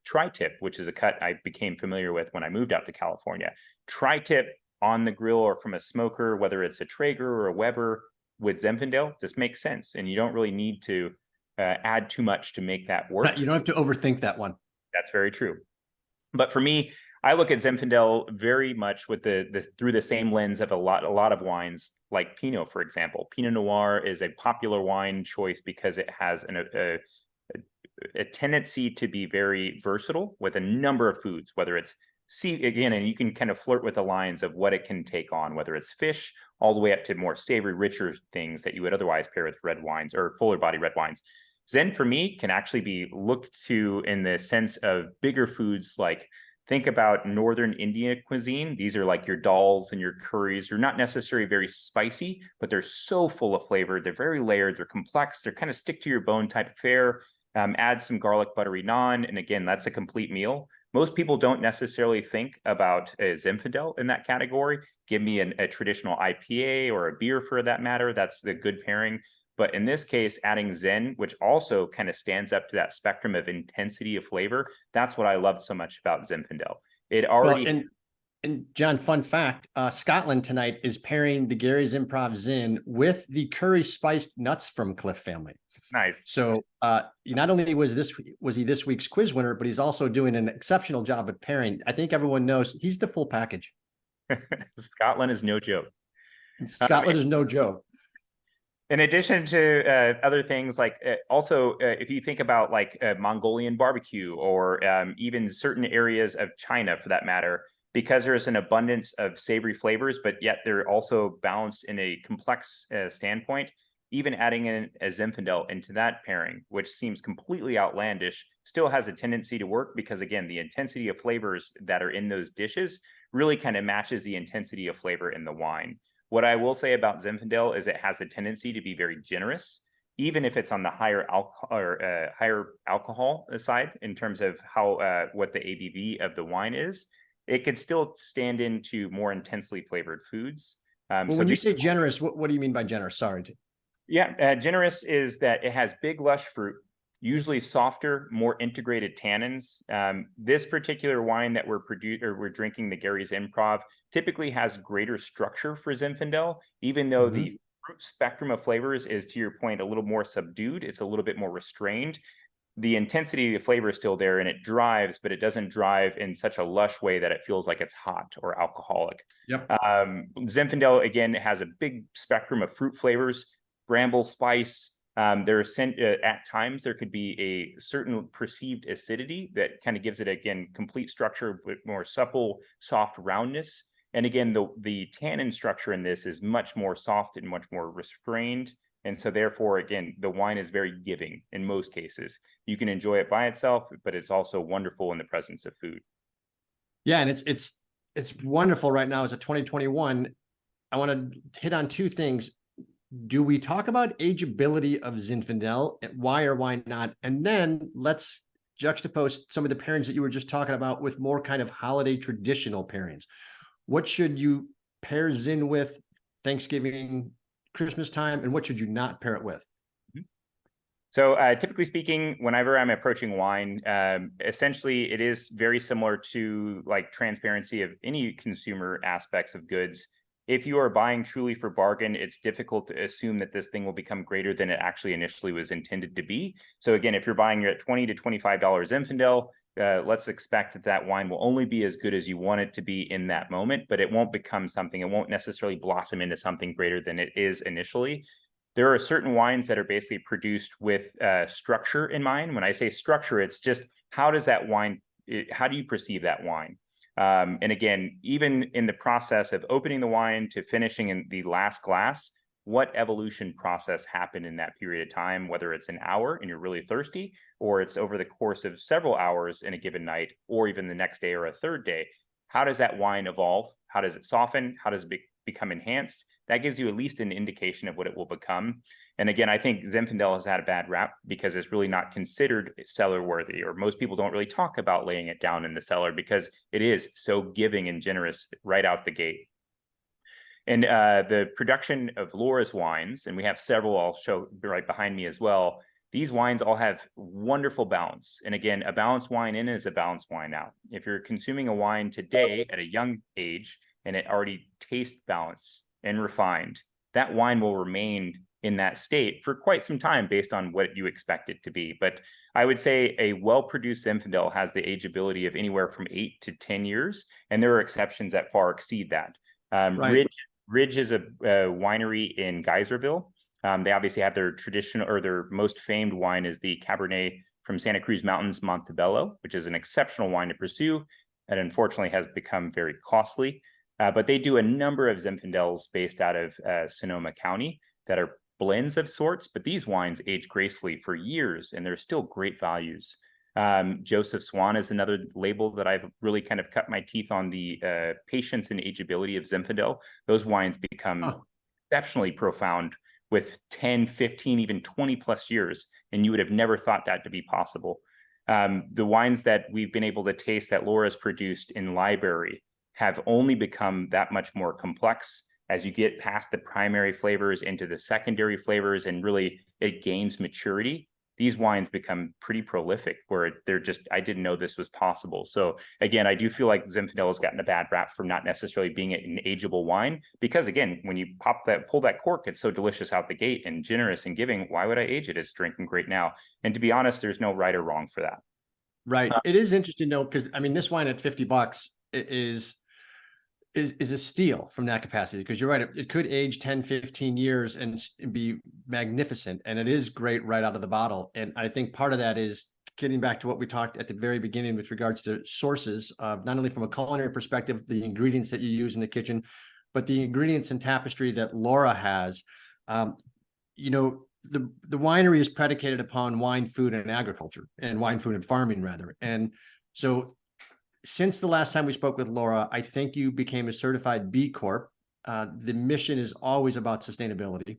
tri-tip, which is a cut I became familiar with when I moved out to California. Tri-tip on the grill or from a smoker, whether it's a Traeger or a Weber with Zinfandel, just makes sense. And you don't really need to add too much to make that work. You don't have to overthink that one. That's very true. But for me, I look at Zinfandel very much with through the same lens of a lot of wines, like Pinot, for example. Pinot Noir is a popular wine choice because it has a tendency to be very versatile with a number of foods, whether it's and you can kind of flirt with the lines of what it can take on, whether it's fish, all the way up to more savory, richer things that you would otherwise pair with red wines or fuller body red wines. Zen, for me, can actually be looked to in the sense of bigger foods like, think about Northern Indian cuisine. These are like your dals and your curries. They're not necessarily very spicy, but they're so full of flavor. They're very layered. They're complex. They're kind of stick to your bone type of fare. Add some garlic buttery naan. And again, that's a complete meal. Most people don't necessarily think about a Zinfandel in that category. Give me a traditional IPA or a beer for that matter. That's the good pairing. But in this case, adding Zen, which also kind of stands up to that spectrum of intensity of flavor, that's what I love so much about Zinfandel. It already... And John, fun fact, Scotland tonight is pairing the Gary's Improv Zin with the curry spiced nuts from Clif Family. Nice. So not only was he this week's quiz winner, but he's also doing an exceptional job at pairing. I think everyone knows he's the full package. Scotland is no joke. Scotland is no joke. In addition to other things, like also, if you think about like Mongolian barbecue or even certain areas of China for that matter, because there's an abundance of savory flavors, but yet they're also balanced in a complex standpoint, even adding in a Zinfandel into that pairing, which seems completely outlandish, still has a tendency to work because, again, the intensity of flavors that are in those dishes really kind of matches the intensity of flavor in the wine. What I will say about Zinfandel is it has a tendency to be very generous, even if it's on the higher alcohol side in terms of how what the ABV of the wine is. It could still stand into more intensely flavored foods. Well, when you say generous, what do you mean by generous? Sorry. Yeah, generous is that it has big, lush fruit, usually softer, more integrated tannins. This particular wine that we're drinking, the Gary's Improv, typically has greater structure for Zinfandel, even though the fruit spectrum of flavors is, to your point, a little more subdued. It's a little bit more restrained. The intensity of the flavor is still there and it drives, but it doesn't drive in such a lush way that it feels like it's hot or alcoholic. Yep. Zinfandel, again, has a big spectrum of fruit flavors, bramble spice. At times there could be a certain perceived acidity that kind of gives it, again, complete structure with more supple, soft roundness. And again, the tannin structure in this is much more soft and much more restrained. And so therefore, again, the wine is very giving in most cases. You can enjoy it by itself, but it's also wonderful in the presence of food. Yeah, and it's wonderful right now as a 2021. I want to hit on two things. Do we talk about ageability of Zinfandel? Why or why not? And then let's juxtapose some of the pairings that you were just talking about with more kind of holiday traditional pairings. What should you pair Zin with Thanksgiving, Christmas time, and what should you not pair it with? So typically speaking, whenever I'm approaching wine, essentially it is very similar to like transparency of any consumer aspects of goods. If you are buying truly for bargain, it's difficult to assume that this thing will become greater than it actually initially was intended to be. So again, if you're buying at $20 to $25 Zinfandel, let's expect that that wine will only be as good as you want it to be in that moment, but it won't become something, it won't necessarily blossom into something greater than it is initially. There are certain wines that are basically produced with structure in mind. When I say structure, it's just how does that wine, how do you perceive that wine? And again, even in the process of opening the wine to finishing in the last glass, what evolution process happened in that period of time, whether it's an hour and you're really thirsty, or it's over the course of several hours in a given night, or even the next day or a third day. How does that wine evolve? How does it soften? How does it become enhanced? That gives you at least an indication of what it will become. And again, I think Zinfandel has had a bad rap because it's really not considered cellar worthy, or most people don't really talk about laying it down in the cellar because it is so giving and generous right out the gate. And the production of Laura's wines, and we have several I'll show right behind me as well, these wines all have wonderful balance. And again, a balanced wine in is a balanced wine out. If you're consuming a wine today at a young age and it already tastes balanced and refined, that wine will remain in that state for quite some time based on what you expect it to be. But I would say a well-produced Zinfandel has the ageability of anywhere from 8 to 10 years, and there are exceptions that far exceed that. Right. Ridge is a winery in Geyserville. They obviously have their traditional, or their most famed wine is the Cabernet from Santa Cruz Mountains, Montebello, which is an exceptional wine to pursue, and unfortunately has become very costly. But they do a number of Zinfandels based out of Sonoma County that are blends of sorts, but these wines age gracefully for years and they're still great values. Joseph Swan is another label that I've really kind of cut my teeth on the patience and ageability of Zinfandel. Those wines become exceptionally profound with 10, 15, even 20 plus years, and you would have never thought that to be possible. The wines that we've been able to taste that Laura's produced in Library have only become that much more complex as you get past the primary flavors into the secondary flavors, and really it gains maturity. These wines become pretty prolific where they're just, I didn't know this was possible. So again, I do feel like Zinfandel has gotten a bad rap from not necessarily being an ageable wine, because again, when you pull that cork, it's so delicious out the gate and generous and giving. Why would I age it? It's drinking great now. And to be honest, there's no right or wrong for that. Right. It is interesting though, because I mean, this wine at $50 is a steal from that capacity, because you're right, it could age 10, 15 years and be magnificent, and it is great right out of the bottle. And I think part of that is getting back to what we talked at the very beginning with regards to sources of not only from a culinary perspective, the ingredients that you use in the kitchen, but the ingredients and tapestry that Laura has. You know, the winery is predicated upon wine, food, and agriculture, and wine, food, and farming rather. And so since the last time we spoke with Laura, I think you became a certified B Corp. The mission is always about sustainability.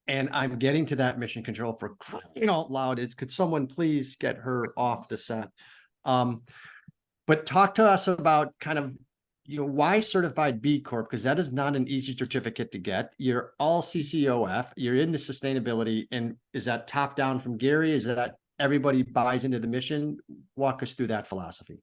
And I'm getting to that mission control for crying out loud. Could someone please get her off the set? But talk to us about kind of, you know, why certified B Corp? Because that is not an easy certificate to get. You're all CCOF, you're into sustainability. And is that top down from Gary? Is that everybody buys into the mission? Walk us through that philosophy.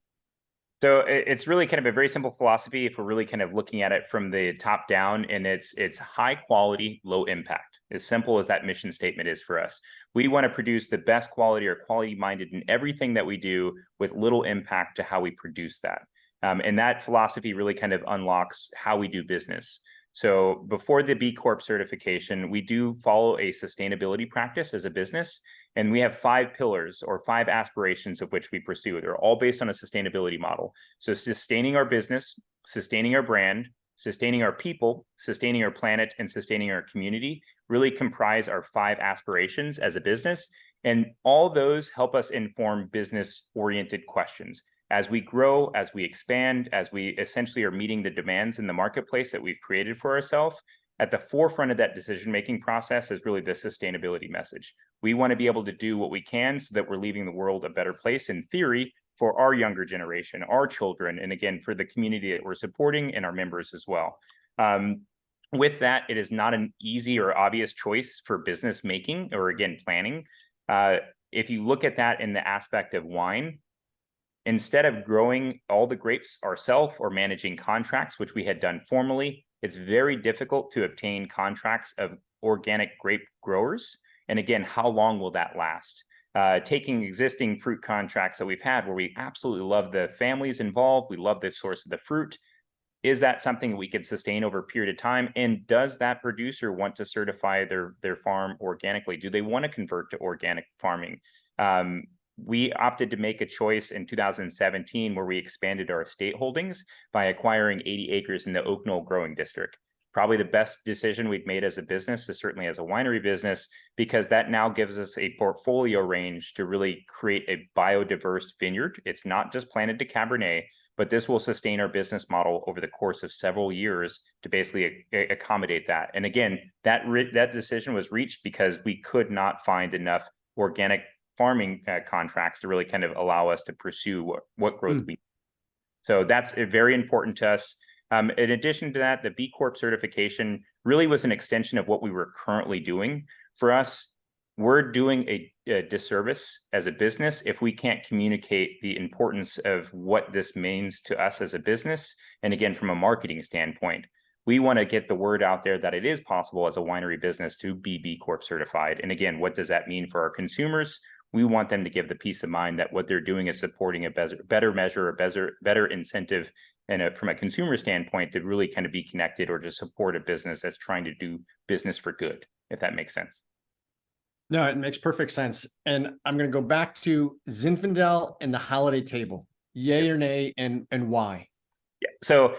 So it's really kind of a very simple philosophy if we're really kind of looking at it from the top down, and it's high quality, low impact. As simple as that mission statement is for us. We want to produce the best quality or quality minded in everything that we do with little impact to how we produce that. And that philosophy really kind of unlocks how we do business. So before the B Corp certification, we do follow a sustainability practice as a business. And we have 5 pillars or 5 aspirations of which we pursue. They're all based on a sustainability model. So sustaining our business, sustaining our brand, sustaining our people, sustaining our planet, and sustaining our community really comprise our 5 aspirations as a business. And all those help us inform business-oriented questions. As we grow, as we expand, as we essentially are meeting the demands in the marketplace that we've created for ourselves, at the forefront of that decision-making process is really the sustainability message. We want to be able to do what we can so that we're leaving the world a better place in theory for our younger generation, our children, and again, for the community that we're supporting and our members as well. With that, it is not an easy or obvious choice for business making or again, planning. If you look at that in the aspect of wine, instead of growing all the grapes ourselves or managing contracts, which we had done formally, it's very difficult to obtain contracts of organic grape growers. And again, how long will that last? Taking existing fruit contracts that we've had where we absolutely love the families involved, we love the source of the fruit. Is that something we could sustain over a period of time? And does that producer want to certify their farm organically? Do they want to convert to organic farming? We opted to make a choice in 2017 where we expanded our estate holdings by acquiring 80 acres in the Oak Knoll growing district. Probably the best decision we've made as a business, is certainly as a winery business, because that now gives us a portfolio range to really create a biodiverse vineyard. It's not just planted to Cabernet, but this will sustain our business model over the course of several years to basically accommodate that. And again, that decision was reached because we could not find enough organic farming contracts to really kind of allow us to pursue what growth we need. So that's very important to us. In addition to that, the BCorp certification really was an extension of what we were currently doing. For us, we're doing a disservice as a business if we can't communicate the importance of what this means to us as a business. And again, from a marketing standpoint, we want to get the word out there that it is possible as a winery business to be BCorp certified. And again, what does that mean for our consumers? We want them to give the peace of mind that what they're doing is supporting a better measure, a better incentive, and from a consumer standpoint to really kind of be connected or to support a business that's trying to do business for good, if that makes sense. No, it makes perfect sense. And I'm going to go back to Zinfandel and the holiday table. Yay or nay, and why? Yeah. So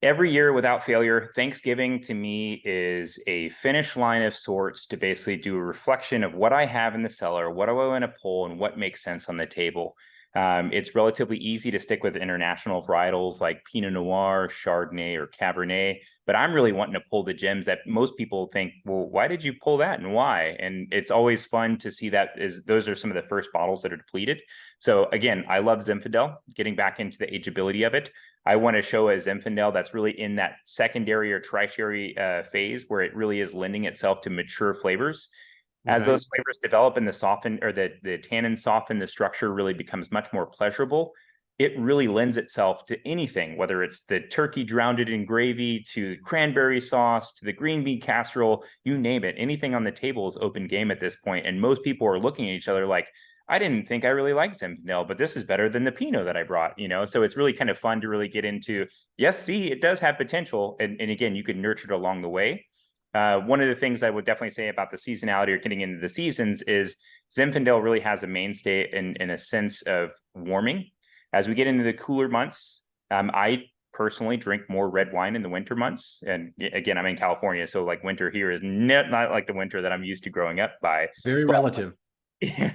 every year without failure, Thanksgiving to me is a finish line of sorts to basically do a reflection of what I have in the cellar, what do I want to pull, and what makes sense on the table. It's relatively easy to stick with international varietals like Pinot Noir, Chardonnay, or Cabernet, but I'm really wanting to pull the gems that most people think, well, why did you pull that and why? And it's always fun to see that those are some of the first bottles that are depleted. So again, I love Zinfandel, getting back into the ageability of it. I want to show a Zinfandel that's really in that secondary or tertiary phase where it really is lending itself to mature flavors. As those flavors develop and the tannin soften, the structure really becomes much more pleasurable. It really lends itself to anything, whether it's the turkey drowned in gravy, to cranberry sauce, to the green bean casserole, you name it. Anything on the table is open game at this point. And most people are looking at each other like, I didn't think I really liked Zinfandel, but this is better than the Pinot that I brought, So it's really kind of fun to really get into, yes, see, it does have potential. And again, you can nurture it along the way. One of the things I would definitely say about the seasonality or getting into the seasons is Zinfandel really has a mainstay in a sense of warming. As we get into the cooler months, I personally drink more red wine in the winter months. And again, I'm in California, so like winter here is not like the winter that I'm used to growing up by. Very relative. Yeah.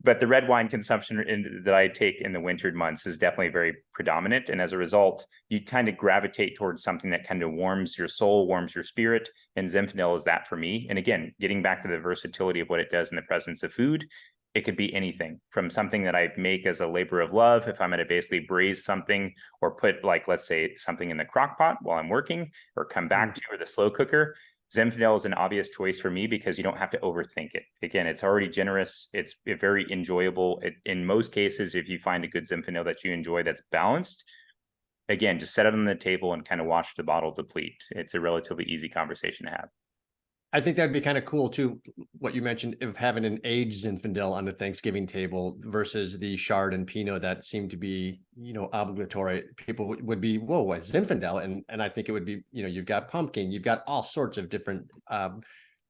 But the red wine consumption that I take in the winter months is definitely very predominant. And as a result, you kind of gravitate towards something that kind of warms your soul, warms your spirit. And Zinfandel is that for me. And again, getting back to the versatility of what it does in the presence of food, it could be anything from something that I make as a labor of love. If I'm going to basically braise something or put, like, let's say something in the crock pot while I'm working or come back to, or the slow cooker, Zinfandel is an obvious choice for me because you don't have to overthink it. Again, it's already generous. It's very enjoyable. In most cases, if you find a good Zinfandel that you enjoy that's balanced, again, just set it on the table and kind of watch the bottle deplete. It's a relatively easy conversation to have. I think that'd be kind of cool too, what you mentioned of having an aged Zinfandel on the Thanksgiving table versus the Chard and Pinot that seem to be, obligatory. People would be, whoa, what Zinfandel? And I think it would be, you've got pumpkin, you've got all sorts of different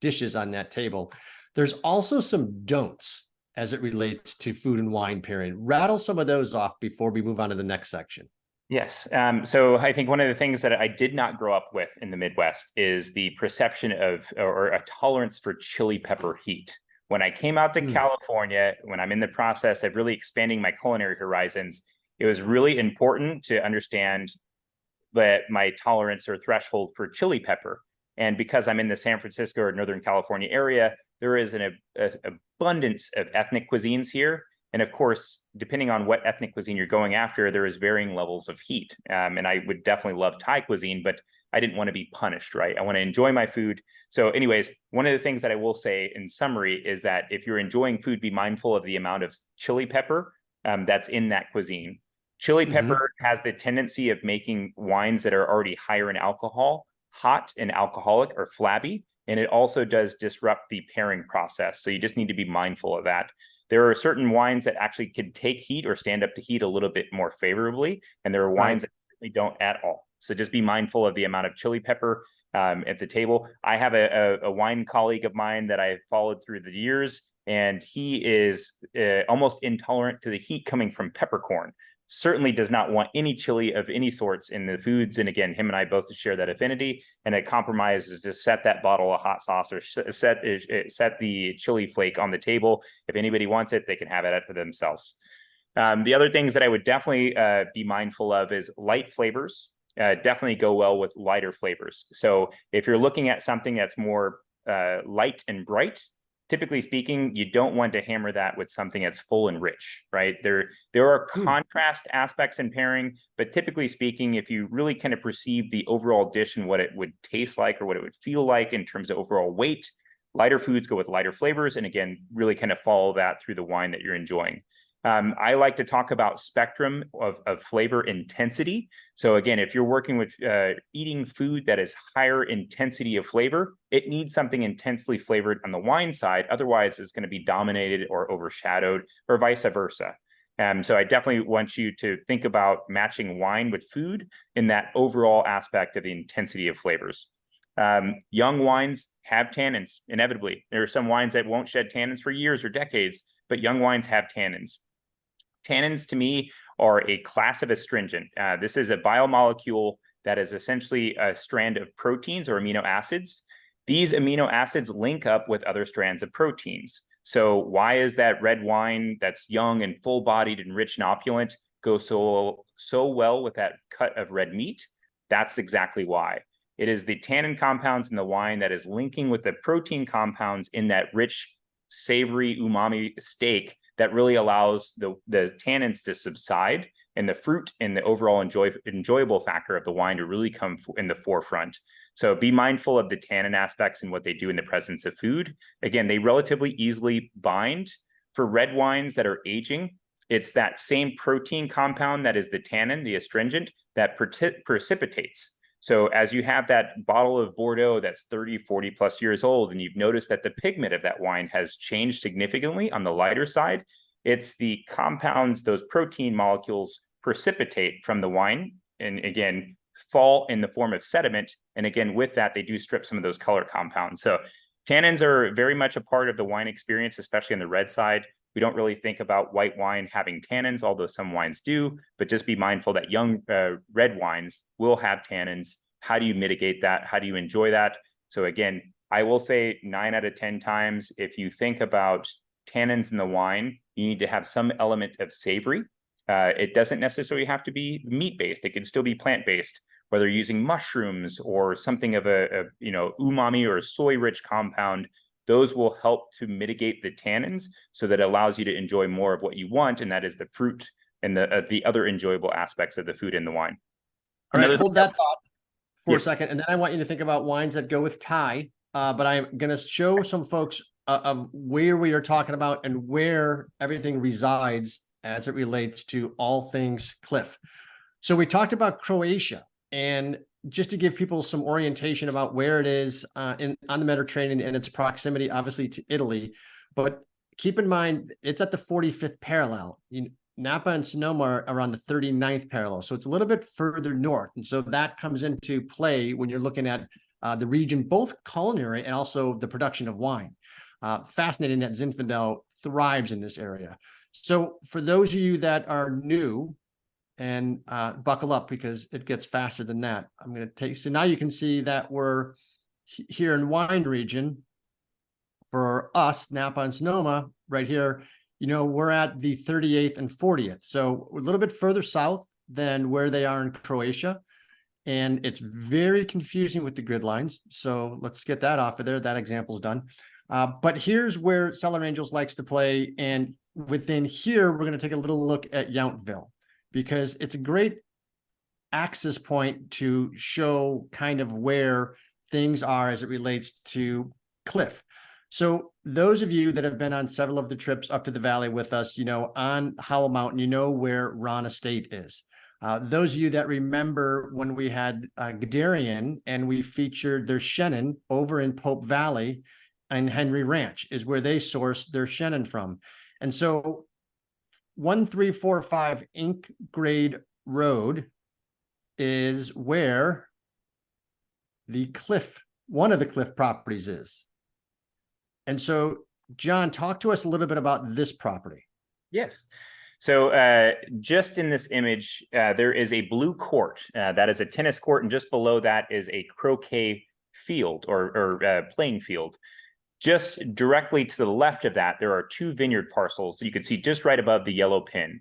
dishes on that table. There's also some don'ts as it relates to food and wine pairing. Rattle some of those off before we move on to the next section. Yes. So I think one of the things that I did not grow up with in the Midwest is the perception of or a tolerance for chili pepper heat. When I came out to California, when I'm in the process of really expanding my culinary horizons, it was really important to understand that my tolerance or threshold for chili pepper. And because I'm in the San Francisco or Northern California area, there is an abundance of ethnic cuisines here. And of course, depending on what ethnic cuisine you're going after, there is varying levels of heat. And I would definitely love Thai cuisine, but I didn't want to be punished, right? I want to enjoy my food. So anyways, one of the things that I will say in summary is that if you're enjoying food, be mindful of the amount of chili pepper that's in that cuisine. Chili pepper has the tendency of making wines that are already higher in alcohol hot and alcoholic or flabby. And it also does disrupt the pairing process. So you just need to be mindful of that. There are certain wines that actually can take heat or stand up to heat a little bit more favorably. And there are wines that really don't at all. So just be mindful of the amount of chili pepper at the table. I have a wine colleague of mine that I've followed through the years, and he is almost intolerant to the heat coming from peppercorn. Certainly does not want any chili of any sorts in the foods. And again, him and I both share that affinity. And a compromise is to set that bottle of hot sauce or set the chili flake on the table. If anybody wants it, they can have it for themselves. The other things that I would definitely be mindful of is light flavors. Definitely go well with lighter flavors. So if you're looking at something that's more light and bright, typically speaking, you don't want to hammer that with something that's full and rich, right? There are contrast aspects in pairing, but typically speaking, if you really kind of perceive the overall dish and what it would taste like or what it would feel like in terms of overall weight, lighter foods go with lighter flavors. And again, really kind of follow that through the wine that you're enjoying. I like to talk about spectrum of flavor intensity. So again, if you're working with eating food that is higher intensity of flavor, it needs something intensely flavored on the wine side. Otherwise, it's going to be dominated or overshadowed or vice versa. So I definitely want you to think about matching wine with food in that overall aspect of the intensity of flavors. Young wines have tannins, inevitably. There are some wines that won't shed tannins for years or decades, but young wines have tannins. Tannins, to me, are a class of astringent. This is a biomolecule that is essentially a strand of proteins or amino acids. These amino acids link up with other strands of proteins. So why is that red wine that's young and full-bodied and rich and opulent go so well with that cut of red meat? That's exactly why. It is the tannin compounds in the wine that is linking with the protein compounds in that rich, savory umami steak that really allows the tannins to subside and the fruit and the overall enjoyable factor of the wine to really come in the forefront. So be mindful of the tannin aspects and what they do in the presence of food. Again, they relatively easily bind. For red wines that are aging, it's that same protein compound that is the tannin, the astringent, that precipitates. So as you have that bottle of Bordeaux that's 30, 40 plus years old, and you've noticed that the pigment of that wine has changed significantly on the lighter side, it's the compounds, those protein molecules precipitate from the wine, and again, fall in the form of sediment. And again, with that, they do strip some of those color compounds. So tannins are very much a part of the wine experience, especially on the red side. We don't really think about white wine having tannins, although some wines do, but just be mindful that young red wines will have tannins. How do you mitigate that? How do you enjoy that? So again, I will say 9 out of 10 times, if you think about tannins in the wine, you need to have some element of savory. It doesn't necessarily have to be meat-based. It can still be plant-based, whether you're using mushrooms or something of a umami or a soy-rich compound. Those will help to mitigate the tannins so that it allows you to enjoy more of what you want, and that is the fruit and the other enjoyable aspects of the food in the wine. All right, hold that thought for a second, and then I want you to think about wines that go with Thai, but I'm going to show some folks of where we are talking about and where everything resides as it relates to all things Clif. So we talked about Croatia, and just to give people some orientation about where it is on the Mediterranean and its proximity, obviously, to Italy. But keep in mind, it's at the 45th parallel. Napa and Sonoma are on the 39th parallel. So it's a little bit further north. And so that comes into play when you're looking at the region, both culinary and also the production of wine. Fascinating that Zinfandel thrives in this area. So for those of you that are new, and buckle up because it gets faster than that. I'm going to take, so now you can see that we're here in wine region for us, Napa and Sonoma right here. You know, we're at the 38th and 40th. So we're a little bit further south than where they are in Croatia. And it's very confusing with the grid lines. So let's get that off of there. That example's done. But here's where Cellar Angels likes to play. And within here, we're going to take a little look at Yountville, because it's a great access point to show kind of where things are as it relates to Clif. So those of you that have been on several of the trips up to the valley with us, you know, on Howell Mountain, you know where Ron Estate is. Those of you that remember when we had Guderian and we featured their Shannon over in Pope Valley and Henry Ranch is where they source their Shannon from. And so 1345 Ink Grade Road is where the Clif, one of the Clif properties is. And so, John, talk to us a little bit about this property. Yes. So just in this image, there is a blue court. That is a tennis court, and just below that is a croquet field or playing field. Just directly to the left of that, there are two vineyard parcels you can see just right above the yellow pin.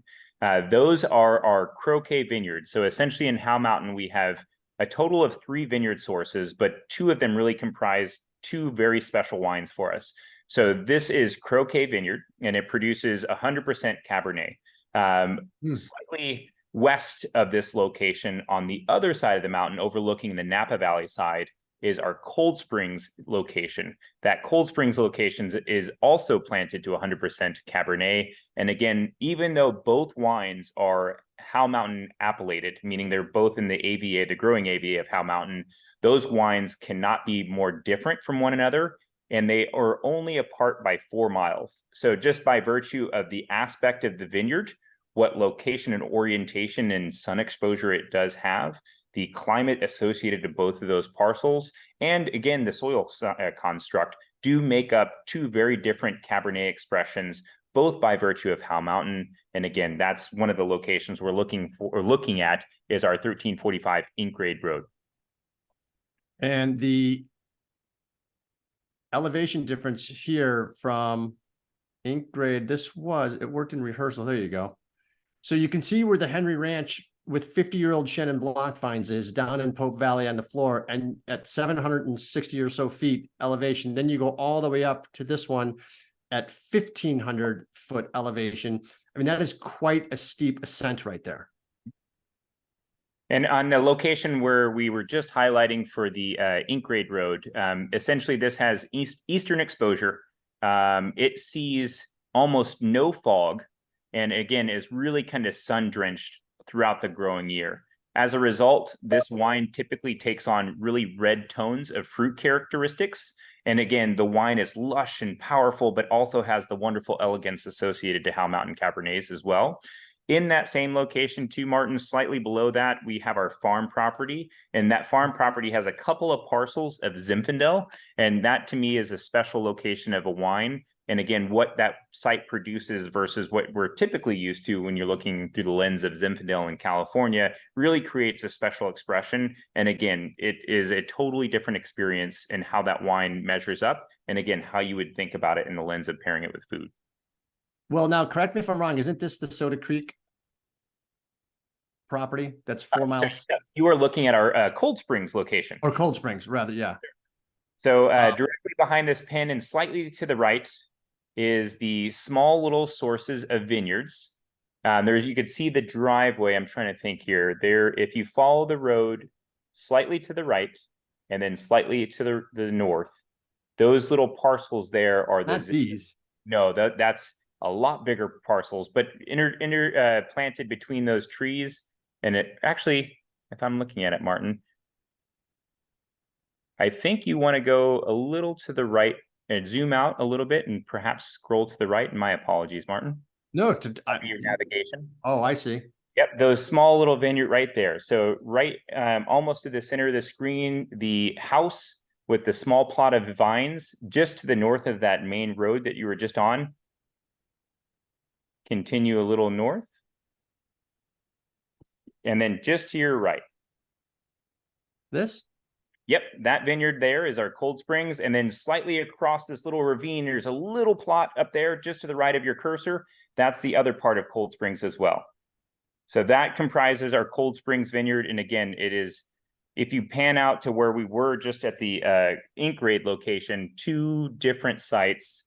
Those are our croquet vineyards. So essentially in Howell Mountain, we have a total of 3 vineyard sources, but 2 of them really comprise 2 very special wines for us. So this is Croquet Vineyard, and it produces 100% Cabernet. Slightly west of this location, on the other side of the mountain, overlooking the Napa Valley side, is our Cold Springs location. That Cold Springs location is also planted to 100% Cabernet. And again, even though both wines are Howell Mountain appellated, meaning they're both in the AVA, the growing AVA of Howell Mountain, those wines cannot be more different from one another, and they are only apart by 4 miles. So just by virtue of the aspect of the vineyard, what location and orientation and sun exposure it does have, the climate associated to both of those parcels, and again, the soil construct do make up 2 very different Cabernet expressions, both by virtue of Howell Mountain. And again, that's one of the locations we're looking at is our 1345 Ink Grade Road. And the elevation difference here from Ink Grade, it worked in rehearsal. There you go. So you can see where the Henry Ranch with 50-year-old Chenin Blanc vines is down in Pope Valley on the floor, and at 760 or so feet elevation. Then you go all the way up to this one at 1,500 foot elevation. I mean, that is quite a steep ascent right there. And on the location where we were just highlighting for the Ink Grade Road, essentially this has eastern exposure. It sees almost no fog, and again is really kind of sun drenched throughout the growing year. As a result, this wine typically takes on really red tones of fruit characteristics. And again, the wine is lush and powerful, but also has the wonderful elegance associated to Howell Mountain Cabernets as well. In that same location too, Martin, slightly below that, we have our farm property, and that farm property has a couple of parcels of Zinfandel, and that to me is a special location of a wine. And again, what that site produces versus what we're typically used to when you're looking through the lens of Zinfandel in California really creates a special expression. And again, it is a totally different experience in how that wine measures up, and again, how you would think about it in the lens of pairing it with food. Well, now, correct me if I'm wrong. Isn't this the Soda Creek property? That's 4 miles. Yes, you are looking at our Cold Springs location. Or Cold Springs, rather, yeah. So directly behind this pin and slightly to the right is the small little sources of vineyards. You could see the driveway. I'm trying to think here. There, if you follow the road slightly to the right and then slightly to the north, those little parcels there are the... Not these. No, that's a lot bigger parcels, but planted between those trees. And it actually, if I'm looking at it, Martin, I think you want to go a little to the right and zoom out a little bit and perhaps scroll to the right. And my apologies, Martin. No, your navigation. Oh, I see. Yep, those small little vineyard right there. So right almost to the center of the screen, the house with the small plot of vines just to the north of that main road that you were just on. Continue a little north. And then just to your right. This? Yep, that vineyard there is our Cold Springs. And then slightly across this little ravine, there's a little plot up there just to the right of your cursor. That's the other part of Cold Springs as well. So that comprises our Cold Springs vineyard. And again, it is, if you pan out to where we were just at the Ink Raid location, 2 different sites.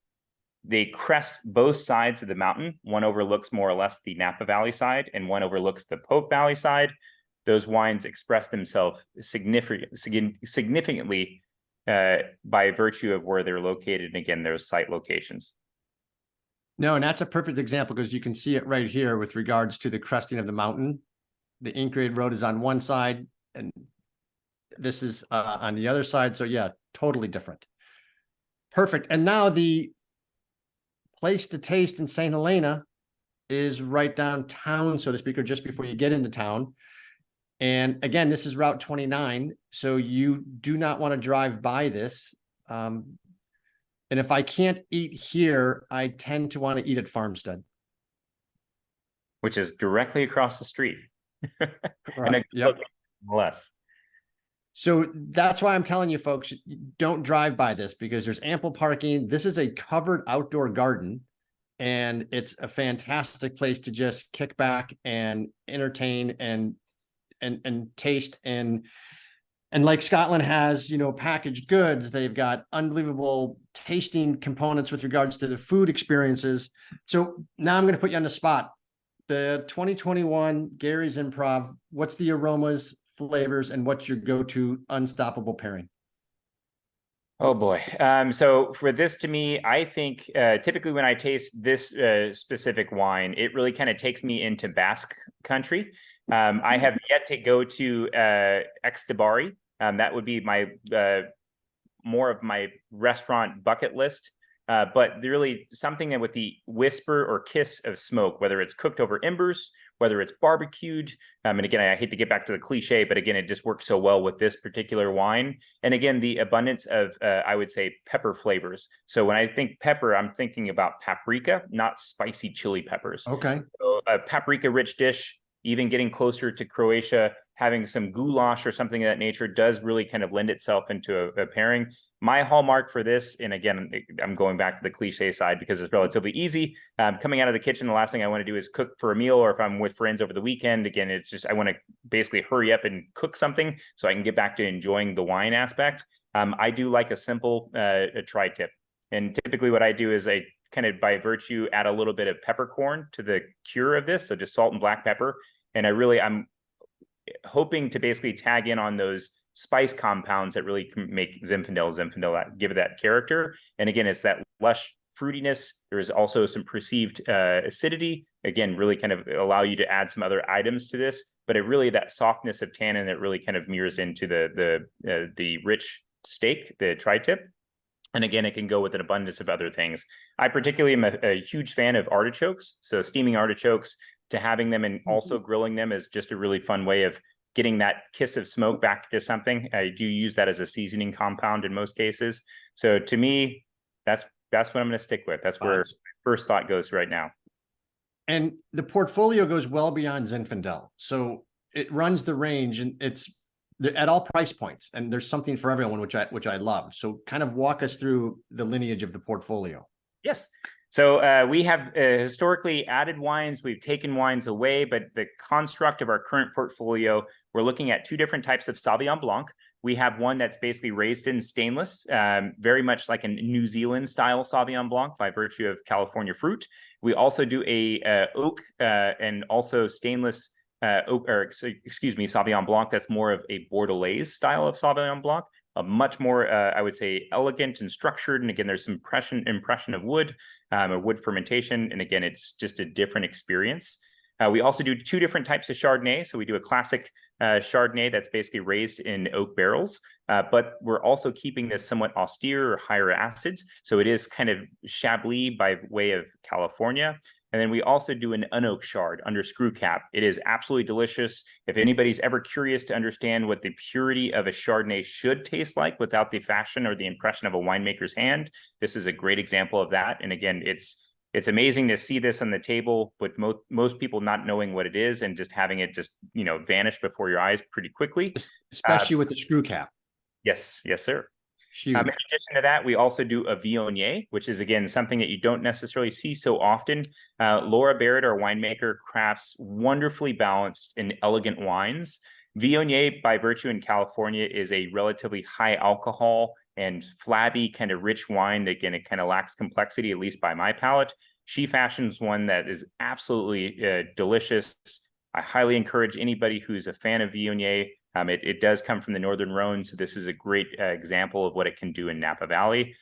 They crest both sides of the mountain. One overlooks more or less the Napa Valley side, and one overlooks the Pope Valley side. Those wines express themselves significantly by virtue of where they're located. And again, those site locations. No, and that's a perfect example because you can see it right here with regards to the cresting of the mountain. The Ink Raid Road is on one side, and this is on the other side. So yeah, totally different. Perfect. And now the place to taste in St. Helena is right downtown, so to speak, or just before you get into town. And again, this is Route 29, so you do not want to drive by this. And if I can't eat here, I tend to want to eat at Farmstead, which is directly across the street. And yep. Less. So that's why I'm telling you folks, don't drive by this because there's ample parking. This is a covered outdoor garden, and it's a fantastic place to just kick back and entertain and taste. And like Scotland has, packaged goods. They've got unbelievable tasting components with regards to the food experiences. So now I'm going to put you on the spot. The 2021 Gary's Improv, what's the aromas, flavors, and what's your go-to unstoppable pairing? Oh boy. So for this, to me, I think typically when I taste this specific wine, it really kind of takes me into Basque country. I have yet to go to Extabari. That would be my more of my restaurant bucket list. But really something that with the whisper or kiss of smoke, whether it's cooked over embers, whether it's barbecued. And again, I hate to get back to the cliche, but again, it just works so well with this particular wine. And again, the abundance of, I would say, pepper flavors. So when I think pepper, I'm thinking about paprika, not spicy chili peppers. Okay. So a paprika-rich dish, even getting closer to Croatia, having some goulash or something of that nature does really kind of lend itself into a pairing. My hallmark for this, and again, I'm going back to the cliche side because it's relatively easy. Coming out of the kitchen, the last thing I want to do is cook for a meal, or if I'm with friends over the weekend, again, it's just, I want to basically hurry up and cook something so I can get back to enjoying the wine aspect. I do like a simple tri-tip. And typically what I do is I kind of by virtue add a little bit of peppercorn to the cure of this. So just salt and black pepper. And I'm hoping to basically tag in on those spice compounds that really can make Zinfandel, give it that character. And again, it's that lush fruitiness. There is also some perceived acidity. Again, really kind of allow you to add some other items to this, but it really that softness of tannin that really kind of mirrors into the rich steak, the tri-tip. And again, it can go with an abundance of other things. I particularly am a huge fan of artichokes. So steaming artichokes, to having them and also grilling them is just a really fun way of getting that kiss of smoke back to something. I do use that as a seasoning compound in most cases. So to me, that's what I'm going to stick with. That's where first thought goes right now. And the portfolio goes well beyond Zinfandel. So it runs the range, and it's at all price points, and there's something for everyone, which I love. So kind of walk us through the lineage of the portfolio. Yes. So we have historically added wines, we've taken wines away, but the construct of our current portfolio, we're looking at two different types of Sauvignon Blanc. We have one that's basically raised in stainless, very much like a New Zealand style Sauvignon Blanc by virtue of California fruit. We also do a oak and also stainless oak, or excuse me, Sauvignon Blanc that's more of a Bordelaise style of Sauvignon Blanc. A much more, I would say, elegant and structured. And again, there's some impression of wood, or wood fermentation. And again, it's just a different experience. We also do two different types of Chardonnay. So we do a classic Chardonnay that's basically raised in oak barrels, but we're also keeping this somewhat austere or higher acids. So it is kind of Chablis by way of California. And then we also do an unoaked chard under screw cap. It is absolutely delicious. If anybody's ever curious to understand what the purity of a Chardonnay should taste like without the fashion or the impression of a winemaker's hand, this is a great example of that. And again, it's it's amazing to see this on the table, but most people not knowing what it is and just having it just, vanish before your eyes pretty quickly. Especially with the screw cap. Yes, sir. Huge. In addition to that, we also do a Viognier, which is, again, something that you don't necessarily see so often. Laura Barrett, our winemaker, crafts wonderfully balanced and elegant wines. Viognier, by virtue in California, is a relatively high alcohol and flabby, kind of rich wine. Again, it kind of lacks complexity, at least by my palate. She fashions one that is absolutely delicious. I highly encourage anybody who's a fan of Viognier. It does come from the Northern Rhone, so this is a great example of what it can do in Napa Valley.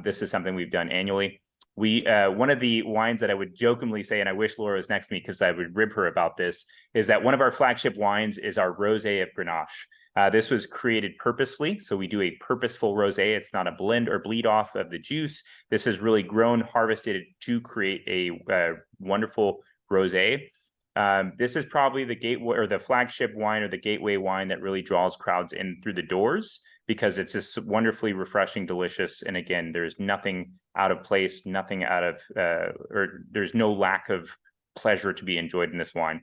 This is something we've done annually. One of the wines that I would jokingly say, and I wish Laura was next to me because I would rib her about this, is that one of our flagship wines is our Rosé of Grenache. This was created purposefully, so we do a purposeful rosé. It's not a blend or bleed off of the juice. This is really grown, harvested to create a wonderful rosé. This is probably the gateway or the flagship wine or the gateway wine that really draws crowds in through the doors because it's just wonderfully refreshing, delicious. And again, there's nothing out of place, nothing out of, or there's no lack of pleasure to be enjoyed in this wine.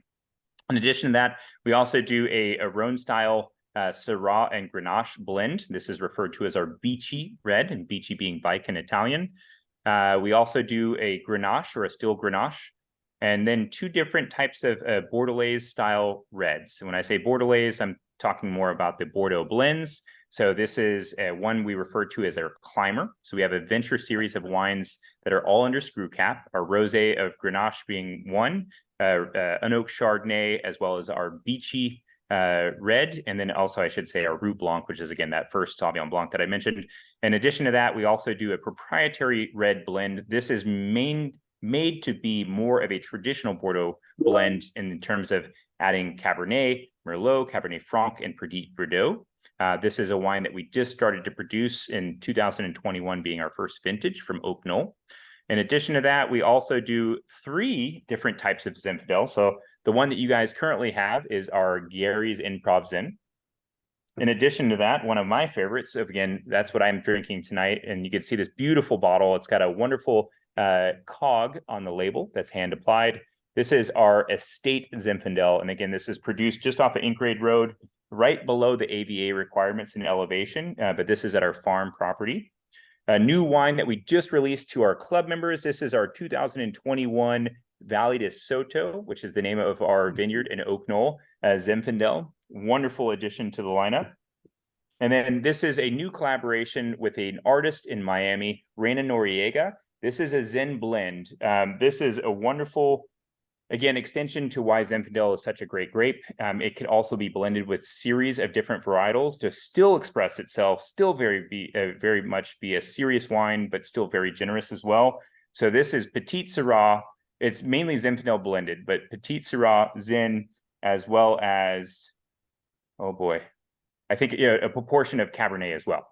In addition to that, we also do a Rhone style Syrah and Grenache blend. This is referred to as our Beachy red, and Beachy being bike in Italian. We also do a Grenache or a still Grenache. And then two different types of Bordelaise style reds. And when I say Bordelaise, I'm talking more about the Bordeaux blends. So this is one we refer to as our climber. So we have a venture series of wines that are all under screw cap. Our Rosé of Grenache being one, an Oak Chardonnay, as well as our Beachy red. And then also, I should say, our Roux Blanc, which is, again, that first Sauvignon Blanc that I mentioned. In addition to that, we also do a proprietary red blend. This is made to be more of a traditional Bordeaux blend in terms of adding Cabernet, Merlot, Cabernet Franc, and Petit Verdot. This is a wine that we just started to produce in 2021, being our first vintage from Oak Knoll. In addition to that, we also do 3 different types of Zinfandel. So the one that you guys currently have is our Gary's Improv Zin. In addition to that, one of my favorites, again, that's what I'm drinking tonight. And you can see this beautiful bottle. It's got a wonderful cog on the label that's hand applied. This is our Estate Zinfandel. And again, this is produced just off of Inkrade Road, right below the AVA requirements in elevation. But this is at our farm property. A new wine that we just released to our club members. This is our 2021 Valley de Soto, which is the name of our vineyard in Oak Knoll, Zinfandel. Wonderful addition to the lineup. And then this is a new collaboration with an artist in Miami, Reina Noriega. This is a Zin blend. This is a wonderful, again, extension to why Zinfandel is such a great grape. It could also be blended with series of different varietals to still express itself, still very much be a serious wine, but still very generous as well. So this is Petit Syrah. It's mainly Zinfandel blended, but Petit Syrah, Zin, as well as, oh boy, I think a proportion of Cabernet as well.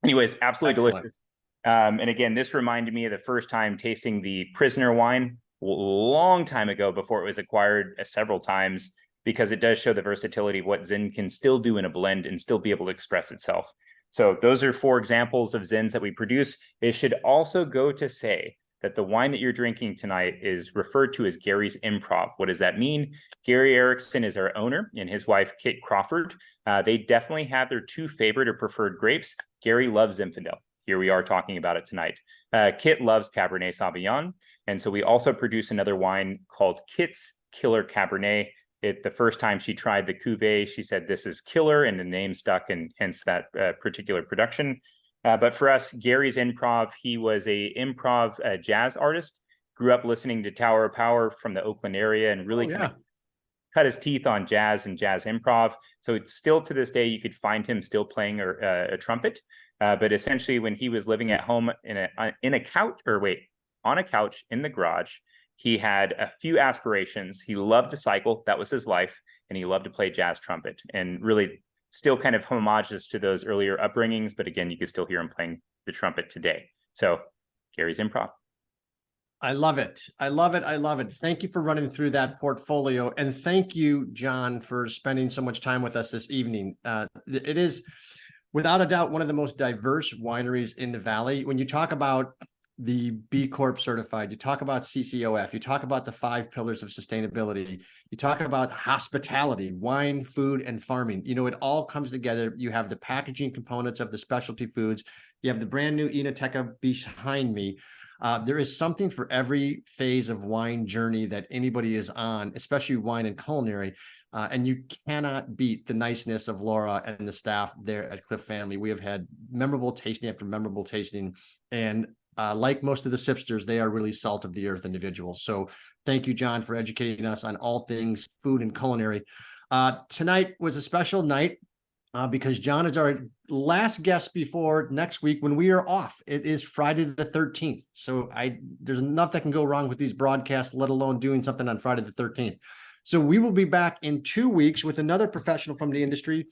Anyways, absolutely delicious. And again, this reminded me of the first time tasting the Prisoner wine a long time ago before it was acquired several times, because it does show the versatility of what Zin can still do in a blend and still be able to express itself. So those are 4 examples of Zins that we produce. It should also go to say that the wine that you're drinking tonight is referred to as Gary's Improv. What does that mean? Gary Erickson is our owner, and his wife, Kit Crawford. They definitely have their 2 favorite or preferred grapes. Gary loves Zinfandel. Here we are talking about it tonight. Kit loves Cabernet Sauvignon. And so we also produce another wine called Kit's Killer Cabernet. The first time she tried the cuvee, she said, this is killer, and the name stuck, and hence that particular production. But for us, Gary's Improv, he was a improv jazz artist, grew up listening to Tower of Power from the Oakland area, and really kind of cut his teeth on jazz and jazz improv. So it's still to this day, you could find him still playing a trumpet. But essentially, when he was living at home on a couch in the garage, he had a few aspirations. He loved to cycle. That was his life. And he loved to play jazz trumpet, and really still kind of homogenous to those earlier upbringings. But again, you can still hear him playing the trumpet today. So Gary's Improv. I love it. I love it. I love it. Thank you for running through that portfolio. And thank you, John, for spending so much time with us this evening. It is, without a doubt, one of the most diverse wineries in the Valley. When you talk about the B Corp certified, you talk about CCOF, you talk about the 5 pillars of sustainability, you talk about hospitality, wine, food, and farming. You know, it all comes together. You have the packaging components of the specialty foods. You have the brand new Enoteca behind me. There is something for every phase of wine journey that anybody is on, especially wine and culinary. And you cannot beat the niceness of Laura and the staff there at Clif Family. We have had memorable tasting after memorable tasting, and like most of the sipsters, they are really salt of the earth individuals. So thank you, John, for educating us on all things food and culinary. Tonight was a special night because John is our last guest before next week when we are off. It is Friday the 13th. So there's enough that can go wrong with these broadcasts, let alone doing something on Friday the 13th. So we will be back in 2 weeks with another professional from the industry,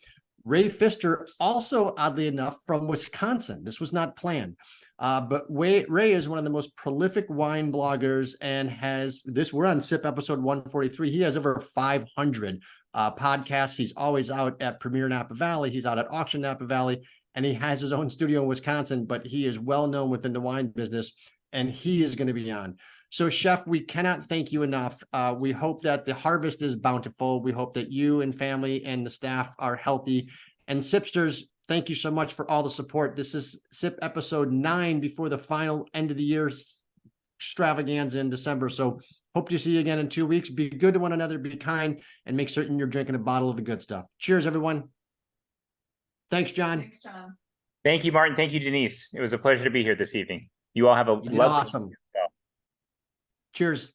Ray Pfister, also oddly enough from Wisconsin. This was not planned. But Ray is one of the most prolific wine bloggers and has this. We're on SIP episode 143. He has over 500 podcasts. He's always out at Premier Napa Valley. He's out at Auction Napa Valley, and he has his own studio in Wisconsin, but he is well known within the wine business, and he is going to be on. So, Chef, we cannot thank you enough. We hope that the harvest is bountiful. We hope that you and family and the staff are healthy. And Sipsters, thank you so much for all the support. This is SIP episode 9 before the final end of the year extravaganza in December. So hope to see you again in 2 weeks. Be good to one another, be kind, and make certain you're drinking a bottle of the good stuff. Cheers, everyone. Thanks, John. Thanks, John. Thank you, Martin. Thank you, Denise. It was a pleasure to be here this evening. You all have a lovely Awesome. Cheers.